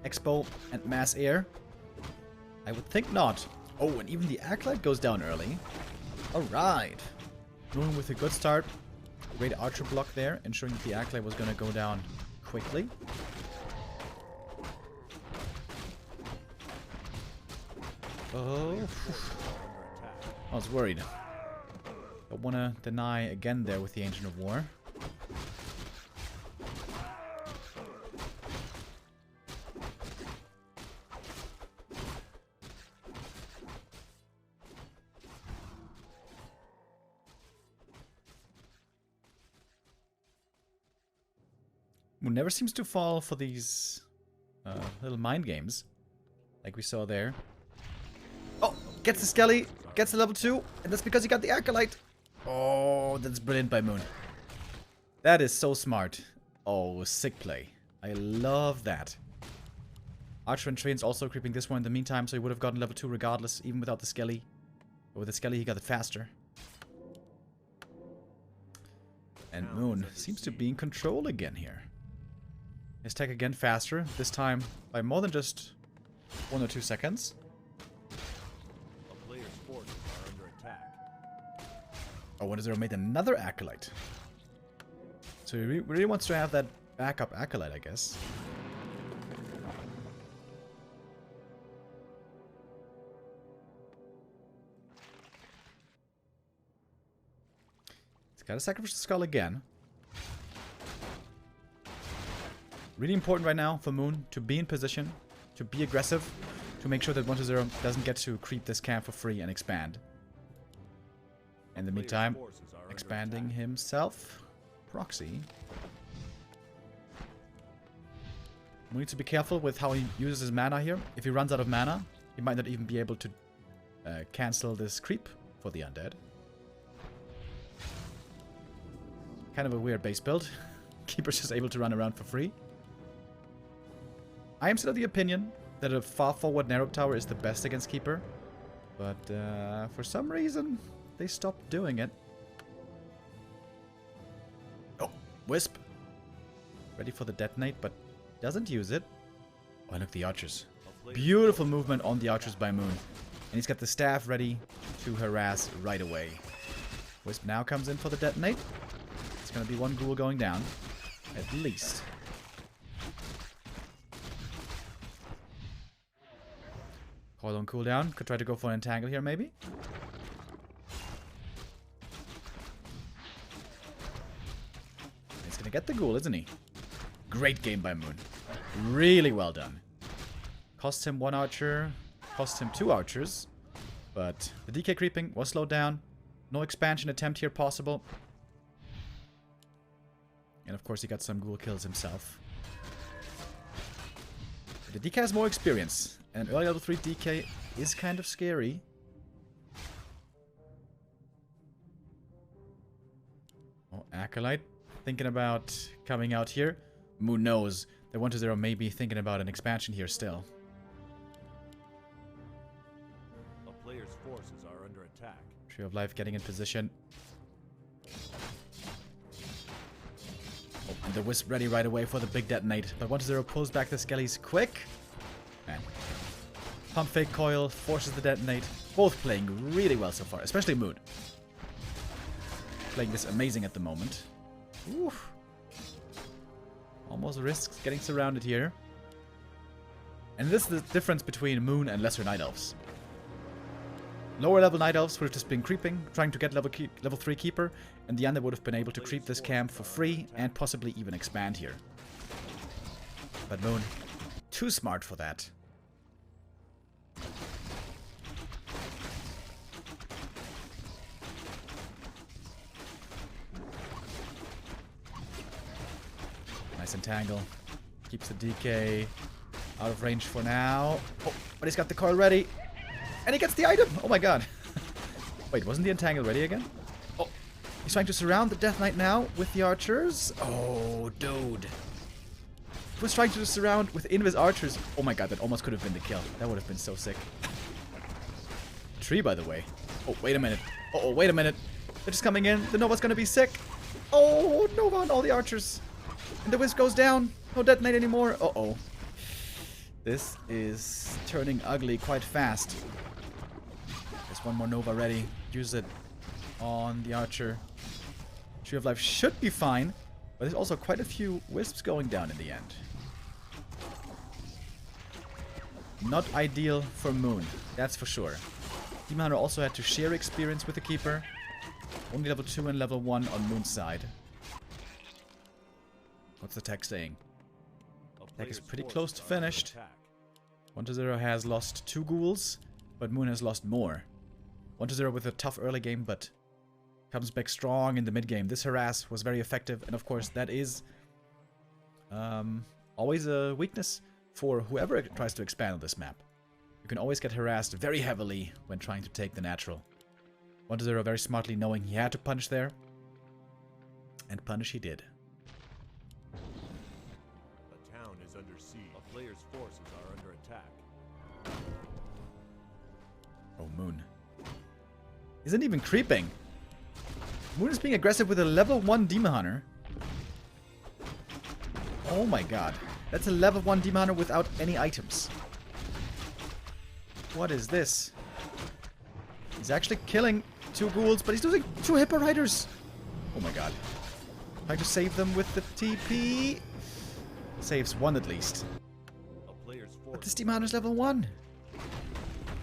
Expo and Mass Air? I would think not. Oh, and even the Acolyte goes down early. Alright. Moving with a good start. Great archer block there, ensuring that the Acolyte was going to go down quickly. Oh. I was worried. Don't want to deny again there with the Ancient of War. Moon never seems to fall for these little mind games, like we saw there. Oh, gets the Skelly, gets the level 2, and that's because he got the Acolyte. Oh, that's brilliant by Moon. That is so smart. Oh, sick play. I love that. Archer and Train's also creeping this one in the meantime, so he would have gotten level 2 regardless, even without the Skelly. But with the Skelly, he got it faster. And Moon seems to be in control again here. His tech again faster, this time by more than just 1 or 2 seconds. A player's forces are under attack. Oh, 1-0 made another Acolyte. So he really wants to have that backup Acolyte, I guess. He's got to sacrifice the skull again. Really important right now for Moon to be in position, to be aggressive, to make sure that 1-0 doesn't get to creep this camp for free and expand. In the meantime, expanding himself. Proxy. We need to be careful with how he uses his mana here. If he runs out of mana, he might not even be able to cancel this creep for the undead. Kind of a weird base build. Keeper's just able to run around for free. I am still of the opinion that a far forward narrow tower is the best against Keeper. But for some reason, they stopped doing it. Oh, Wisp. Ready for the detonate, but doesn't use it. Oh, look, the archers. Beautiful movement on the archers by Moon. And he's got the staff ready to harass right away. Wisp now comes in for the detonate. It's going to be one ghoul going down. At least. Coil on cooldown. Could try to go for an entangle here, maybe. He's going to get the ghoul, isn't he? Great game by Moon. Really well done. Cost him 1 archer. Cost him 2 archers. But the DK creeping was slowed down. No expansion attempt here possible. And of course he got some ghoul kills himself. The DK has more experience. And early level 3 DK is kind of scary. Oh, Acolyte. Thinking about coming out here. Moon knows that 1-0 may be thinking about an expansion here still. A player's forces are under attack. Tree of Life getting in position. Oh, and the Wisp ready right away for the big detonate. But 1-0 pulls back the Skellies quick. Man. Pump Fake Coil forces the detonate. Both playing really well so far, especially Moon. Playing this amazing at the moment. Oof. Almost risks getting surrounded here. And this is the difference between Moon and lesser Night Elves. Lower level Night Elves would have just been creeping, trying to get level 3 Keeper, and the Undead would have been able to creep this camp for free and possibly even expand here. But Moon, too smart for that. Nice entangle. Keeps the DK out of range for now. Oh, but he's got the coil ready. And he gets the item! Oh my god. Wait, wasn't the entangle ready again? Oh, he's trying to surround the Death Knight now with the archers. Oh, dude. was trying to surround with invis archers. Oh my god, that almost could have been the kill. That would have been so sick. Tree, by the way. Oh, wait a minute. Uh-oh, wait a minute. They're just coming in. The Nova's gonna be sick. Oh, Nova on all the archers. And the Wisp goes down. No detonate anymore. Uh-oh. This is turning ugly quite fast. There's one more Nova ready. Use it on the archer. Tree of Life should be fine. But there's also quite a few Wisps going down in the end. Not ideal for Moon. That's for sure. Demon Hunter also had to share experience with the Keeper. Only level 2 and level 1 on Moon's side. What's the tech saying? Tech is pretty close to finished. 1-0 has lost 2 ghouls, but Moon has lost more. 1-0 with a tough early game, but comes back strong in the mid game. This harass was very effective, and of course that is always a weakness for whoever tries to expand on this map. You can always get harassed very heavily when trying to take the natural. 1-0 very smartly knowing he had to punish there. And punish he did. The town is under siege. A player's forces are under attack. Oh, Moon. Isn't even creeping. Moon is being aggressive with a level 1 Demon Hunter. Oh my god. That's a level 1 Demon Hunter without any items. What is this? He's actually killing 2 ghouls, but he's losing 2 Hippo Riders. Oh my god. Trying to save them with the TP. Saves 1 at least. But this Demon Hunter's level 1.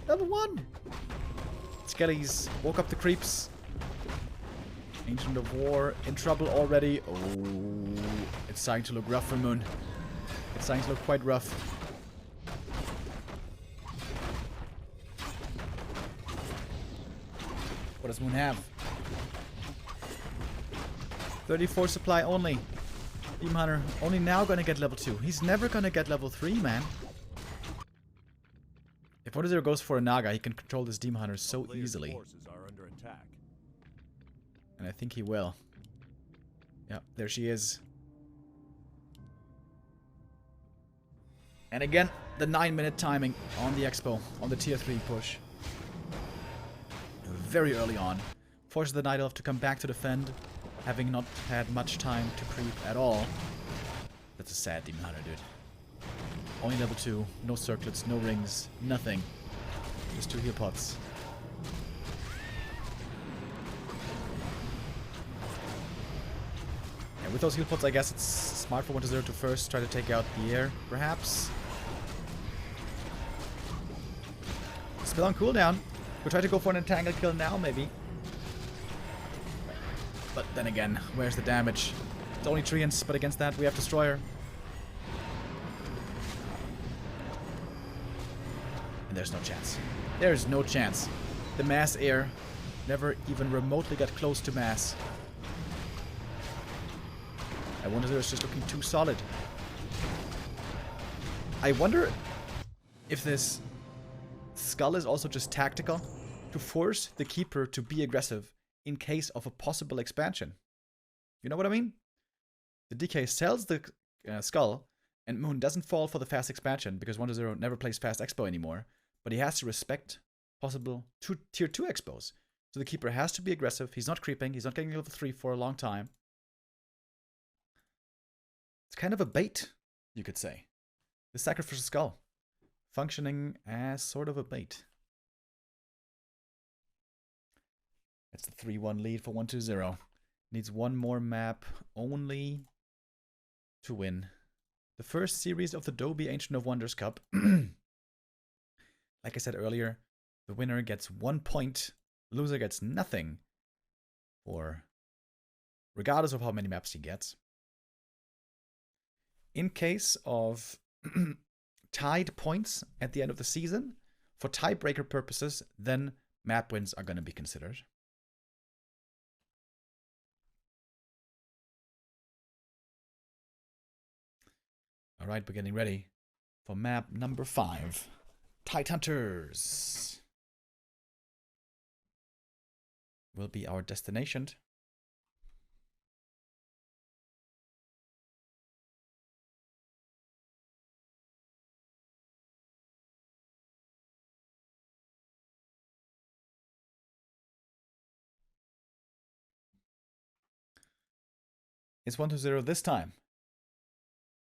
Level 1. Skellies woke up the creeps. Ancient of War in trouble already. Oh, it's starting to look rough for Moon. It's starting to look quite rough. What does Moon have? 34 supply only. Demon Hunter only now gonna get level 2. He's never gonna get level 3, man. If 1-0 goes for a Naga, he can control this Demon Hunter so easily. And I think he will. Yep, there she is. And again, the 9-minute timing on the Expo, on the tier 3 push. Very early on. Forces the Night Elf to come back to defend, having not had much time to creep at all. That's a sad Demon Hunter, dude. Only level 2, no circlets, no rings, nothing. Just 2 heal pots. Yeah, with those heal pots, I guess it's smart for 1-0 to first try to take out the Eer, perhaps. Still on cooldown. We'll try to go for an entangled kill now, maybe. But then again, where's the damage? It's only Treants, but against that we have Destroyer. And there's no chance. There's no chance. The mass Eer never even remotely got close to mass. I wonder if it's just looking too solid. I wonder if this skull is also just tactical to force the Keeper to be aggressive in case of a possible expansion. You know what I mean? The DK sells the skull and Moon doesn't fall for the fast expansion because 1-0 never plays fast expo anymore, but he has to respect possible tier 2 expos. So the Keeper has to be aggressive. He's not creeping. He's not getting level 3 for a long time. It's kind of a bait, you could say. The sacrificial skull. Functioning as sort of a bait. That's the 3-1 lead for 1-0. Needs one more map only to win the first series of the Doubi Ancient of Wonders Cup. Like I said earlier, the winner gets 1 point, the loser gets nothing, or regardless of how many maps he gets. In case of tied points at the end of the season, for tiebreaker purposes, then map wins are going to be considered. Alright, we're getting ready for map number 5. Tidehunters will be our destination. Is 120 this time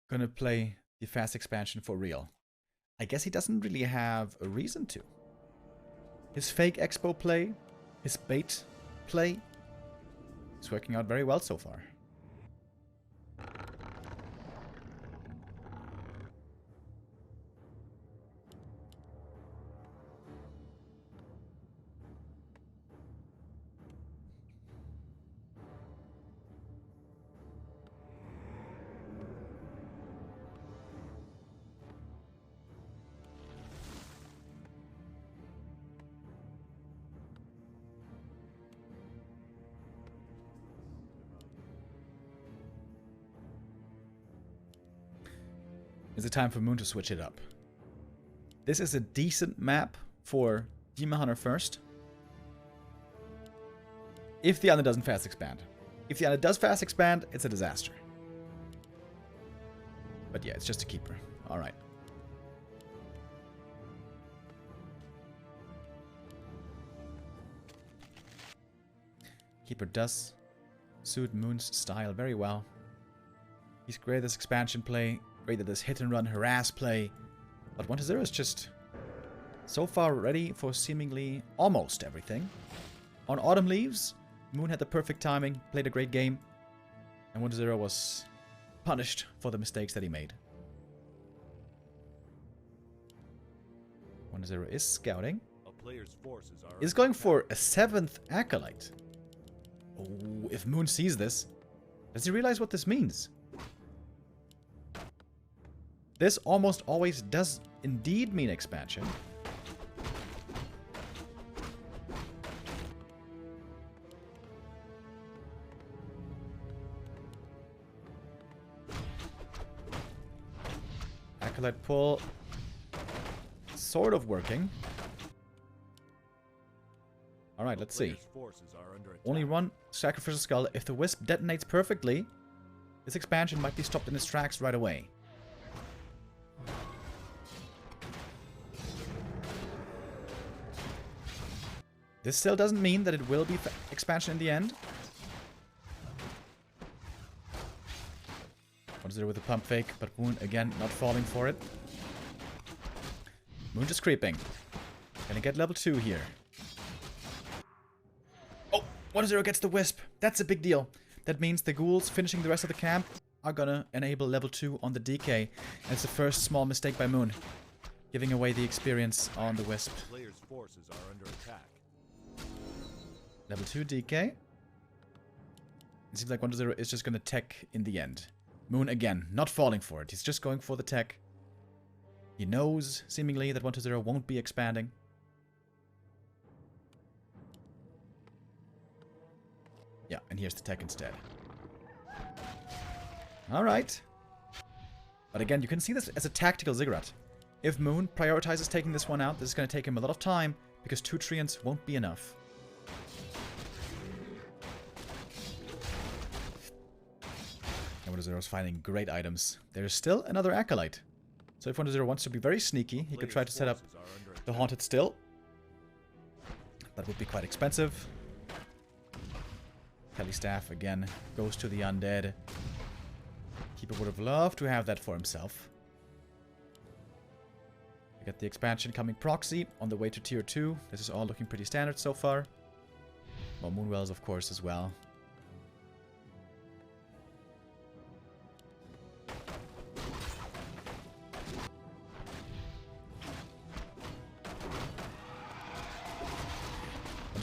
gonna play the fast expansion for real? I guess he doesn't really have a reason to. His fake expo play, his bait play, is working out very well so far. Is it time for Moon to switch it up? This is a decent map for Demon Hunter first. If the Under doesn't fast expand. If the Under does fast expand, it's a disaster. But yeah, it's just a keeper. Alright. Keeper does suit Moon's style very well. He's great at this expansion play. Great at this hit and run harass play. But 120 is just so far ready for seemingly almost everything. On Autumn Leaves, Moon had the perfect timing, played a great game, and 120 was punished for the mistakes that he made. 120 is scouting. Is going for a 7th Acolyte. Oh, if Moon sees this, does he realize what this means? This almost always does indeed mean expansion. Acolyte pull. Sort of working. Alright, let's see. Only one sacrificial skull. If the wisp detonates perfectly, this expansion might be stopped in its tracks right away. This still doesn't mean that it will be expansion in the end. 1-0 with the pump fake, but Moon again not falling for it. Moon just creeping. Gonna get level 2 here. Oh, 1-0 gets the wisp. That's a big deal. That means the ghouls finishing the rest of the camp are gonna enable level 2 on the DK. And it's the first small mistake by Moon, giving away the experience on the wisp. Players' forces are under attack. Level 2 DK. It seems like 1-0 is just going to tech in the end. Moon again, not falling for it. He's just going for the tech. He knows, seemingly, that 1-0 won't be expanding. Yeah, and here's the tech instead. Alright. But again, you can see this as a tactical ziggurat. If Moon prioritizes taking this one out, this is going to take him a lot of time, because 2 Treants won't be enough. And 1-0 is finding great items. There's still another Acolyte. So if 1-0 wants to be very sneaky, he could try to set up the Haunted Still. That would be quite expensive. Kelly Staff again goes to the Undead. Keeper would have loved to have that for himself. We got the expansion coming proxy on the way to tier 2. This is all looking pretty standard so far. Well, Moonwells, of course, as well.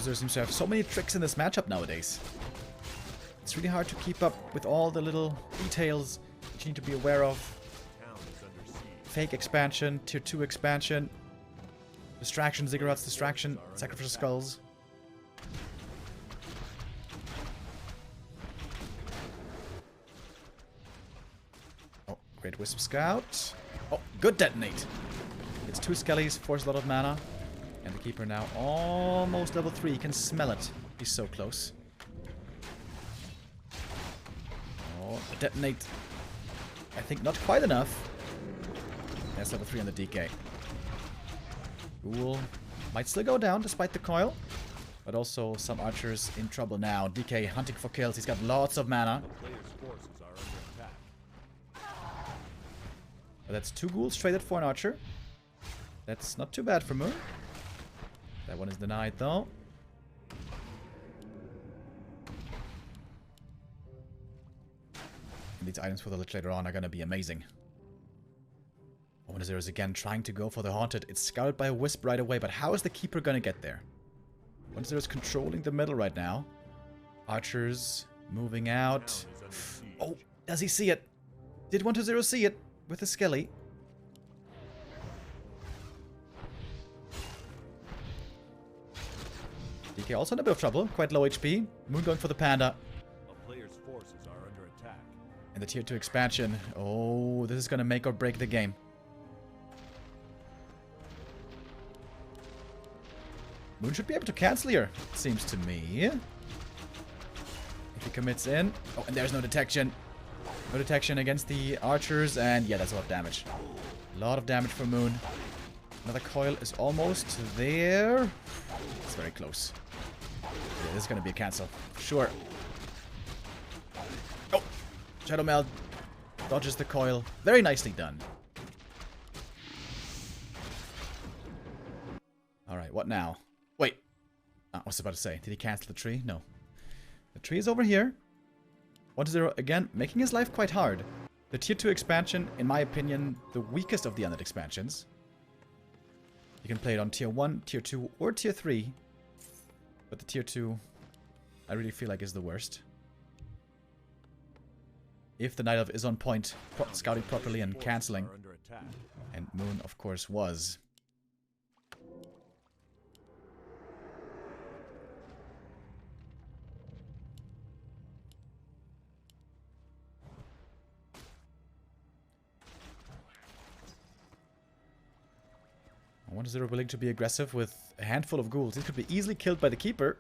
There seems to have so many tricks in this matchup nowadays. It's really hard to keep up with all the little details that you need to be aware of. Fake expansion, tier 2 expansion, distraction, ziggurats, distraction, sacrificial skulls. Oh, great Wisp Scout. Oh, good detonate. It's 2 skellies, force a lot of mana. And the Keeper now almost level 3. He can smell it. He's so close. Oh, the detonate. I think not quite enough. That's level 3 on the DK. Ghoul might still go down despite the coil. But also some archers in trouble now. DK hunting for kills. He's got lots of mana. The player's forces are under attack. But that's 2 ghouls traded for an archer. That's not too bad for Moon. That one is denied though. And these items for the lich later on are gonna be amazing. 1-0 is again trying to go for the haunted. It's scouted by a wisp right away, but how is the keeper gonna get there? 1-0 is controlling the middle right now. Archers moving out. Oh, does he see it? Did 1-0 see it with the skelly? DK also in a bit of trouble. Quite low HP. Moon going for the panda. A player's forces are under attack. And the tier 2 expansion. Oh, this is gonna make or break the game. Moon should be able to cancel here, seems to me. If he commits in. Oh, and there's no detection. No detection against the archers. And yeah, that's a lot of damage. A lot of damage for Moon. Another coil is almost there. It's very close. Yeah, this is going to be a cancel. Sure. Oh! Shadow Meld dodges the coil. Very nicely done. Alright, what now? Wait. I was about to say, did he cancel the tree? No. The tree is over here. 1-0 again, making his life quite hard. The tier 2 expansion, in my opinion, the weakest of the undead expansions. You can play it on tier 1, tier 2, or tier 3. But the tier 2, I really feel like is the worst. If the Night Elf is on point, scouting properly and cancelling. And Moon, of course, was. I 1-0 willing to be aggressive with a handful of ghouls. This could be easily killed by the Keeper.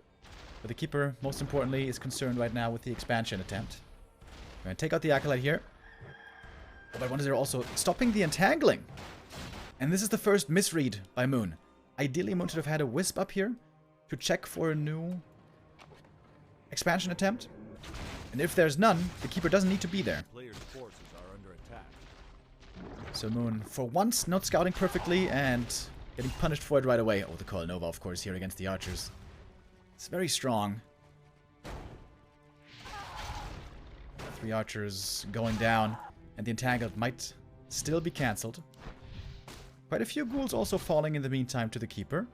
But the Keeper, most importantly, is concerned right now with the expansion attempt. We're going to take out the Acolyte here. Oh, but 1-0 also stopping the entangling. And this is the first misread by Moon. Ideally, Moon should have had a Wisp up here to check for a new expansion attempt. And if there's none, the Keeper doesn't need to be there. Player's forces are under attack. So Moon, for once, not scouting perfectly and getting punished for it right away. Oh, the Coil Nova, of course, here against the archers. It's very strong. 3 archers going down, and the Entangled might still be cancelled. Quite a few ghouls also falling in the meantime to the Keeper.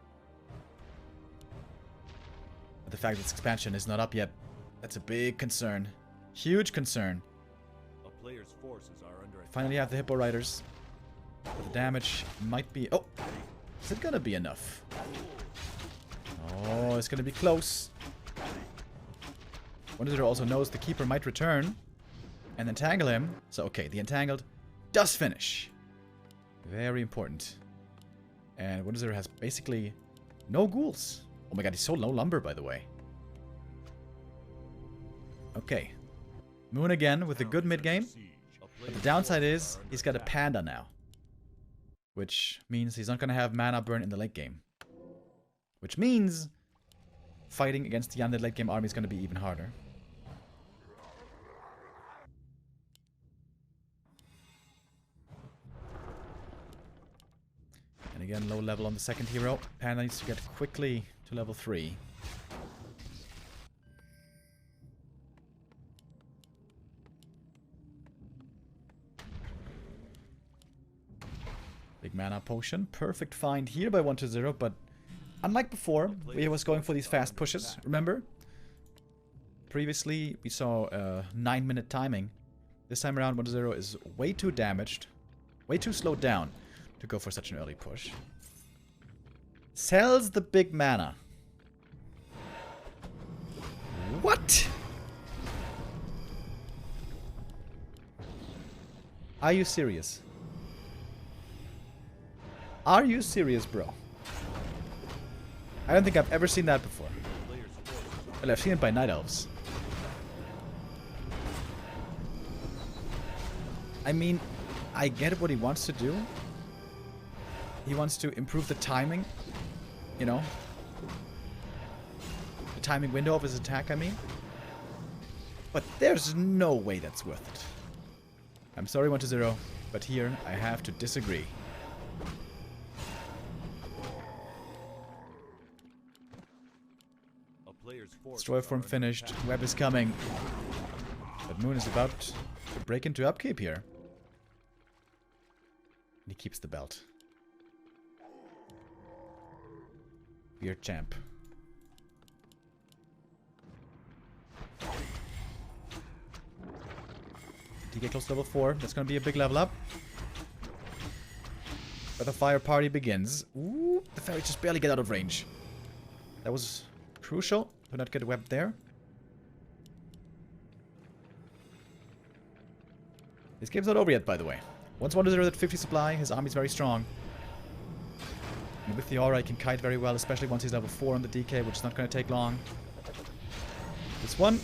But the fact that this expansion is not up yet, that's a big concern. Huge concern. A player's forces are under attack. Finally have the Hippo Riders. But the damage might be... Oh! Is it gonna be enough? Oh, it's gonna be close. 1-0 also knows the Keeper might return and entangle him. So, okay, the Entangled does finish. Very important. And 1-0 has basically no ghouls. Oh my god, he's so low lumber, by the way. Okay. Moon again with a good mid-game. But the downside is he's got a Panda now. Which means he's not going to have mana burn in the late game. Which means fighting against the undead late game army is going to be even harder. And again, low level on the second hero. Panda needs to get quickly to level 3. Big mana potion. Perfect find here by 1-0, but unlike before, we was going for these fast pushes, remember? Previously, we saw 9-minute timing. This time around, 1-0 is way too damaged, way too slowed down to go for such an early push. Sells the big mana. What? Are you serious? Are you serious, bro? I don't think I've ever seen that before. Well, I've seen it by Night Elves. I mean, I get what he wants to do. He wants to improve the timing, you know. timing window of his attack, I mean. But there's no way that's worth it. I'm sorry, 1-0, but here I have to disagree. Destroy form finished. Web is coming. But Moon is about to break into upkeep here. And he keeps the belt. Weird champ. DK close to level 4. That's going to be a big level up. But the fire party begins. Ooh, the fairy just barely get out of range. That was crucial. Do not get a web there. This game's not over yet, by the way. Once 1-0 at 50 supply, his army's very strong. And with the aura, he can kite very well, especially once he's level 4 on the DK, which is not going to take long. This one,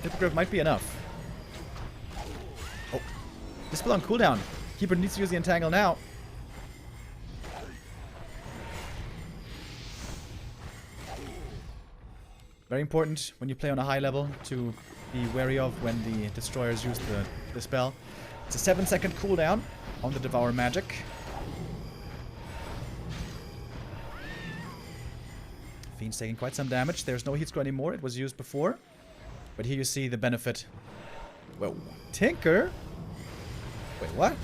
Hippogriff might be enough. Oh, Dispel on cooldown. Keeper needs to use the Entangle now. Very important when you play on a high level to be wary of when the destroyers use the spell. It's a 7-second cooldown on the Devour magic. Fiend's taking quite some damage. There's no heat scroll anymore. It was used before. But here you see the benefit. Whoa. Tinker? Wait, what?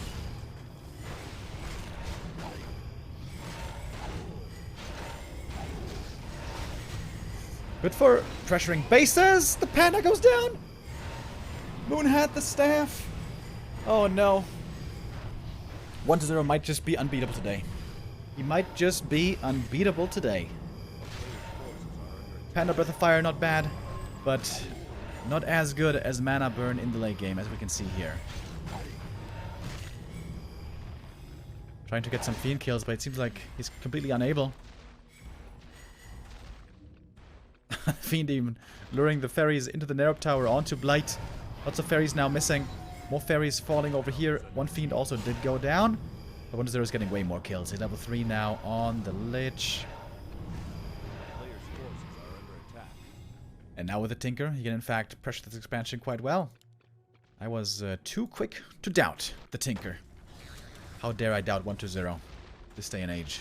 Good for pressuring bases. The panda goes down. Moon had the staff. Oh no. 1-0 might just be unbeatable today. He might just be unbeatable today. Panda Breath of Fire, not bad, but not as good as Mana Burn in the late game, as we can see here. Trying to get some Fiend kills, but it seems like he's completely unable. Fiend even luring the fairies into the Nerub Tower onto Blight. Lots of fairies now missing. More fairies falling over here. One Fiend also did go down. But 1-0 is getting way more kills. He's level 3 now on the Lich. And now with the Tinker, he can in fact pressure this expansion quite well. I was too quick to doubt the Tinker. How dare I doubt 1-0 this day and age.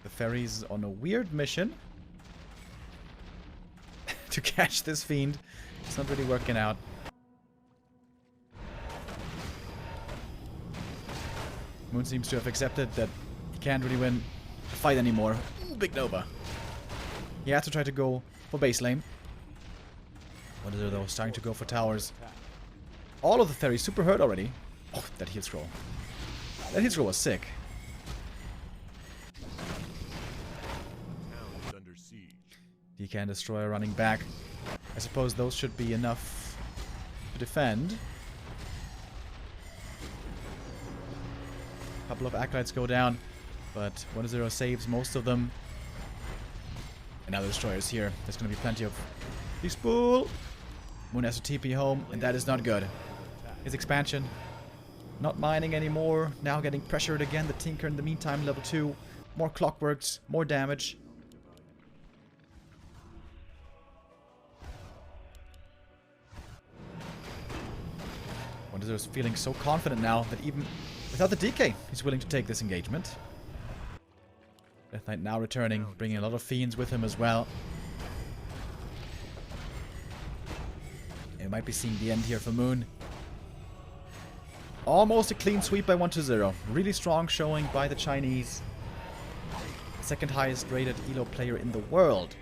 The fairies on a weird mission to catch this Fiend. It's not really working out. Moon seems to have accepted that he can't really win the fight anymore. Ooh, big Nova. He has to try to go for base lane. 1-0 though, starting to go for towers. All of the fairies super hurt already. Oh, that heal scroll. That heal scroll was sick. DK and Destroyer running back. I suppose those should be enough to defend. A couple of Acolytes go down, but 1-0 saves most of them. And now the Destroyer's here. There's going to be plenty of Despool. Moon has to TP home, and that is not good. His expansion. Not mining anymore. Now getting pressured again. The Tinker in the meantime, level 2. More Clockworks, more damage. Is feeling so confident now that even without the DK, he's willing to take this engagement. Death Knight now returning, bringing a lot of Fiends with him as well. It might be seeing the end here for Moon. Almost a clean sweep by 1-0. Really strong showing by the Chinese. Second highest rated ELO player in the world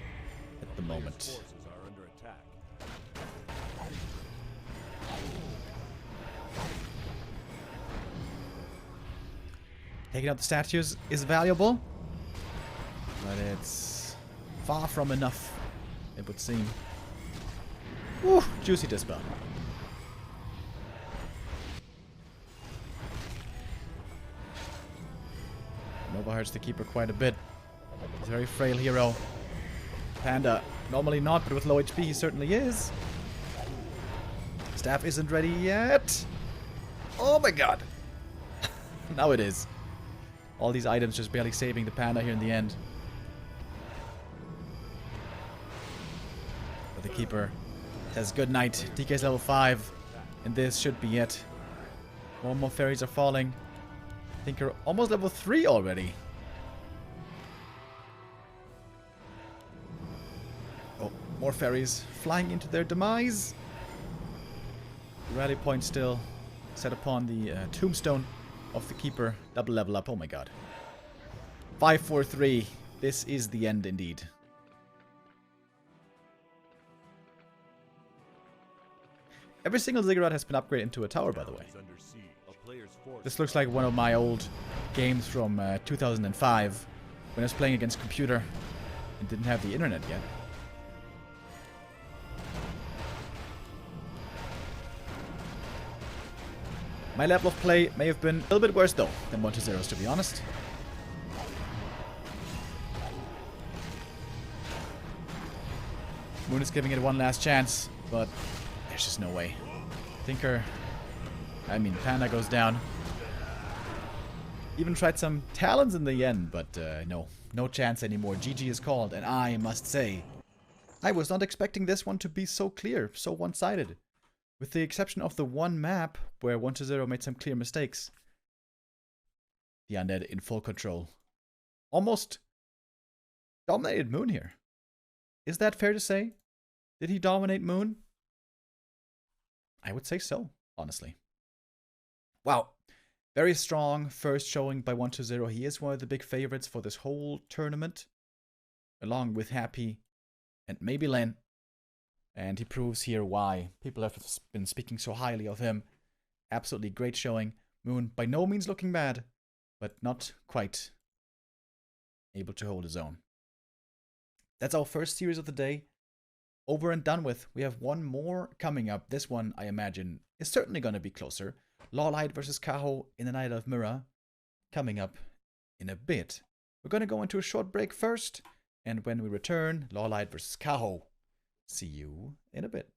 at the moment. Taking out the statues is valuable, but it's far from enough, it would seem. Woo, juicy Dispel. Nova hurts the Keeper quite a bit. He's a very frail hero. Panda, normally not, but with low HP he certainly is. Staff isn't ready yet. Oh my god. Now it is. All these items just barely saving the Panda here in the end. the keeper. Says good night. DK's level 5. And this should be it. More fairies are falling. I think we're almost level 3 already. Oh, more fairies flying into their demise. Rally point still set upon the tombstone of the keeper. Double level up. Oh my god. 5-4-3. This is the end indeed. Every single ziggurat has been upgraded into a tower, by the way. This looks like one of my old games from 2005 when I was playing against computer and didn't have the internet yet. My level of play may have been a little bit worse though than 1-0's, to be honest. Moon is giving it one last chance, but there's just no way. Panda goes down. Even tried some talons in the end, but no chance anymore. GG is called, and I must say, I was not expecting this one to be so clear, so one-sided. With the exception of the one map where 1-0 made some clear mistakes. The Undead in full control. Almost dominated Moon here. Is that fair to say? Did he dominate Moon? I would say so, honestly. Wow. Very strong first showing by 1-0. He is one of the big favorites for this whole tournament. Along with Happy and maybe Len. And he proves here why people have been speaking so highly of him. Absolutely great showing. Moon by no means looking bad, but not quite able to hold his own. That's our first series of the day. Over and done with. We have one more coming up. This one, I imagine, is certainly going to be closer. Lawlight versus Kaho in the Night of Mirror. Coming up in a bit. We're going to go into a short break first. And when we return, Lawlight versus Kaho. See you in a bit.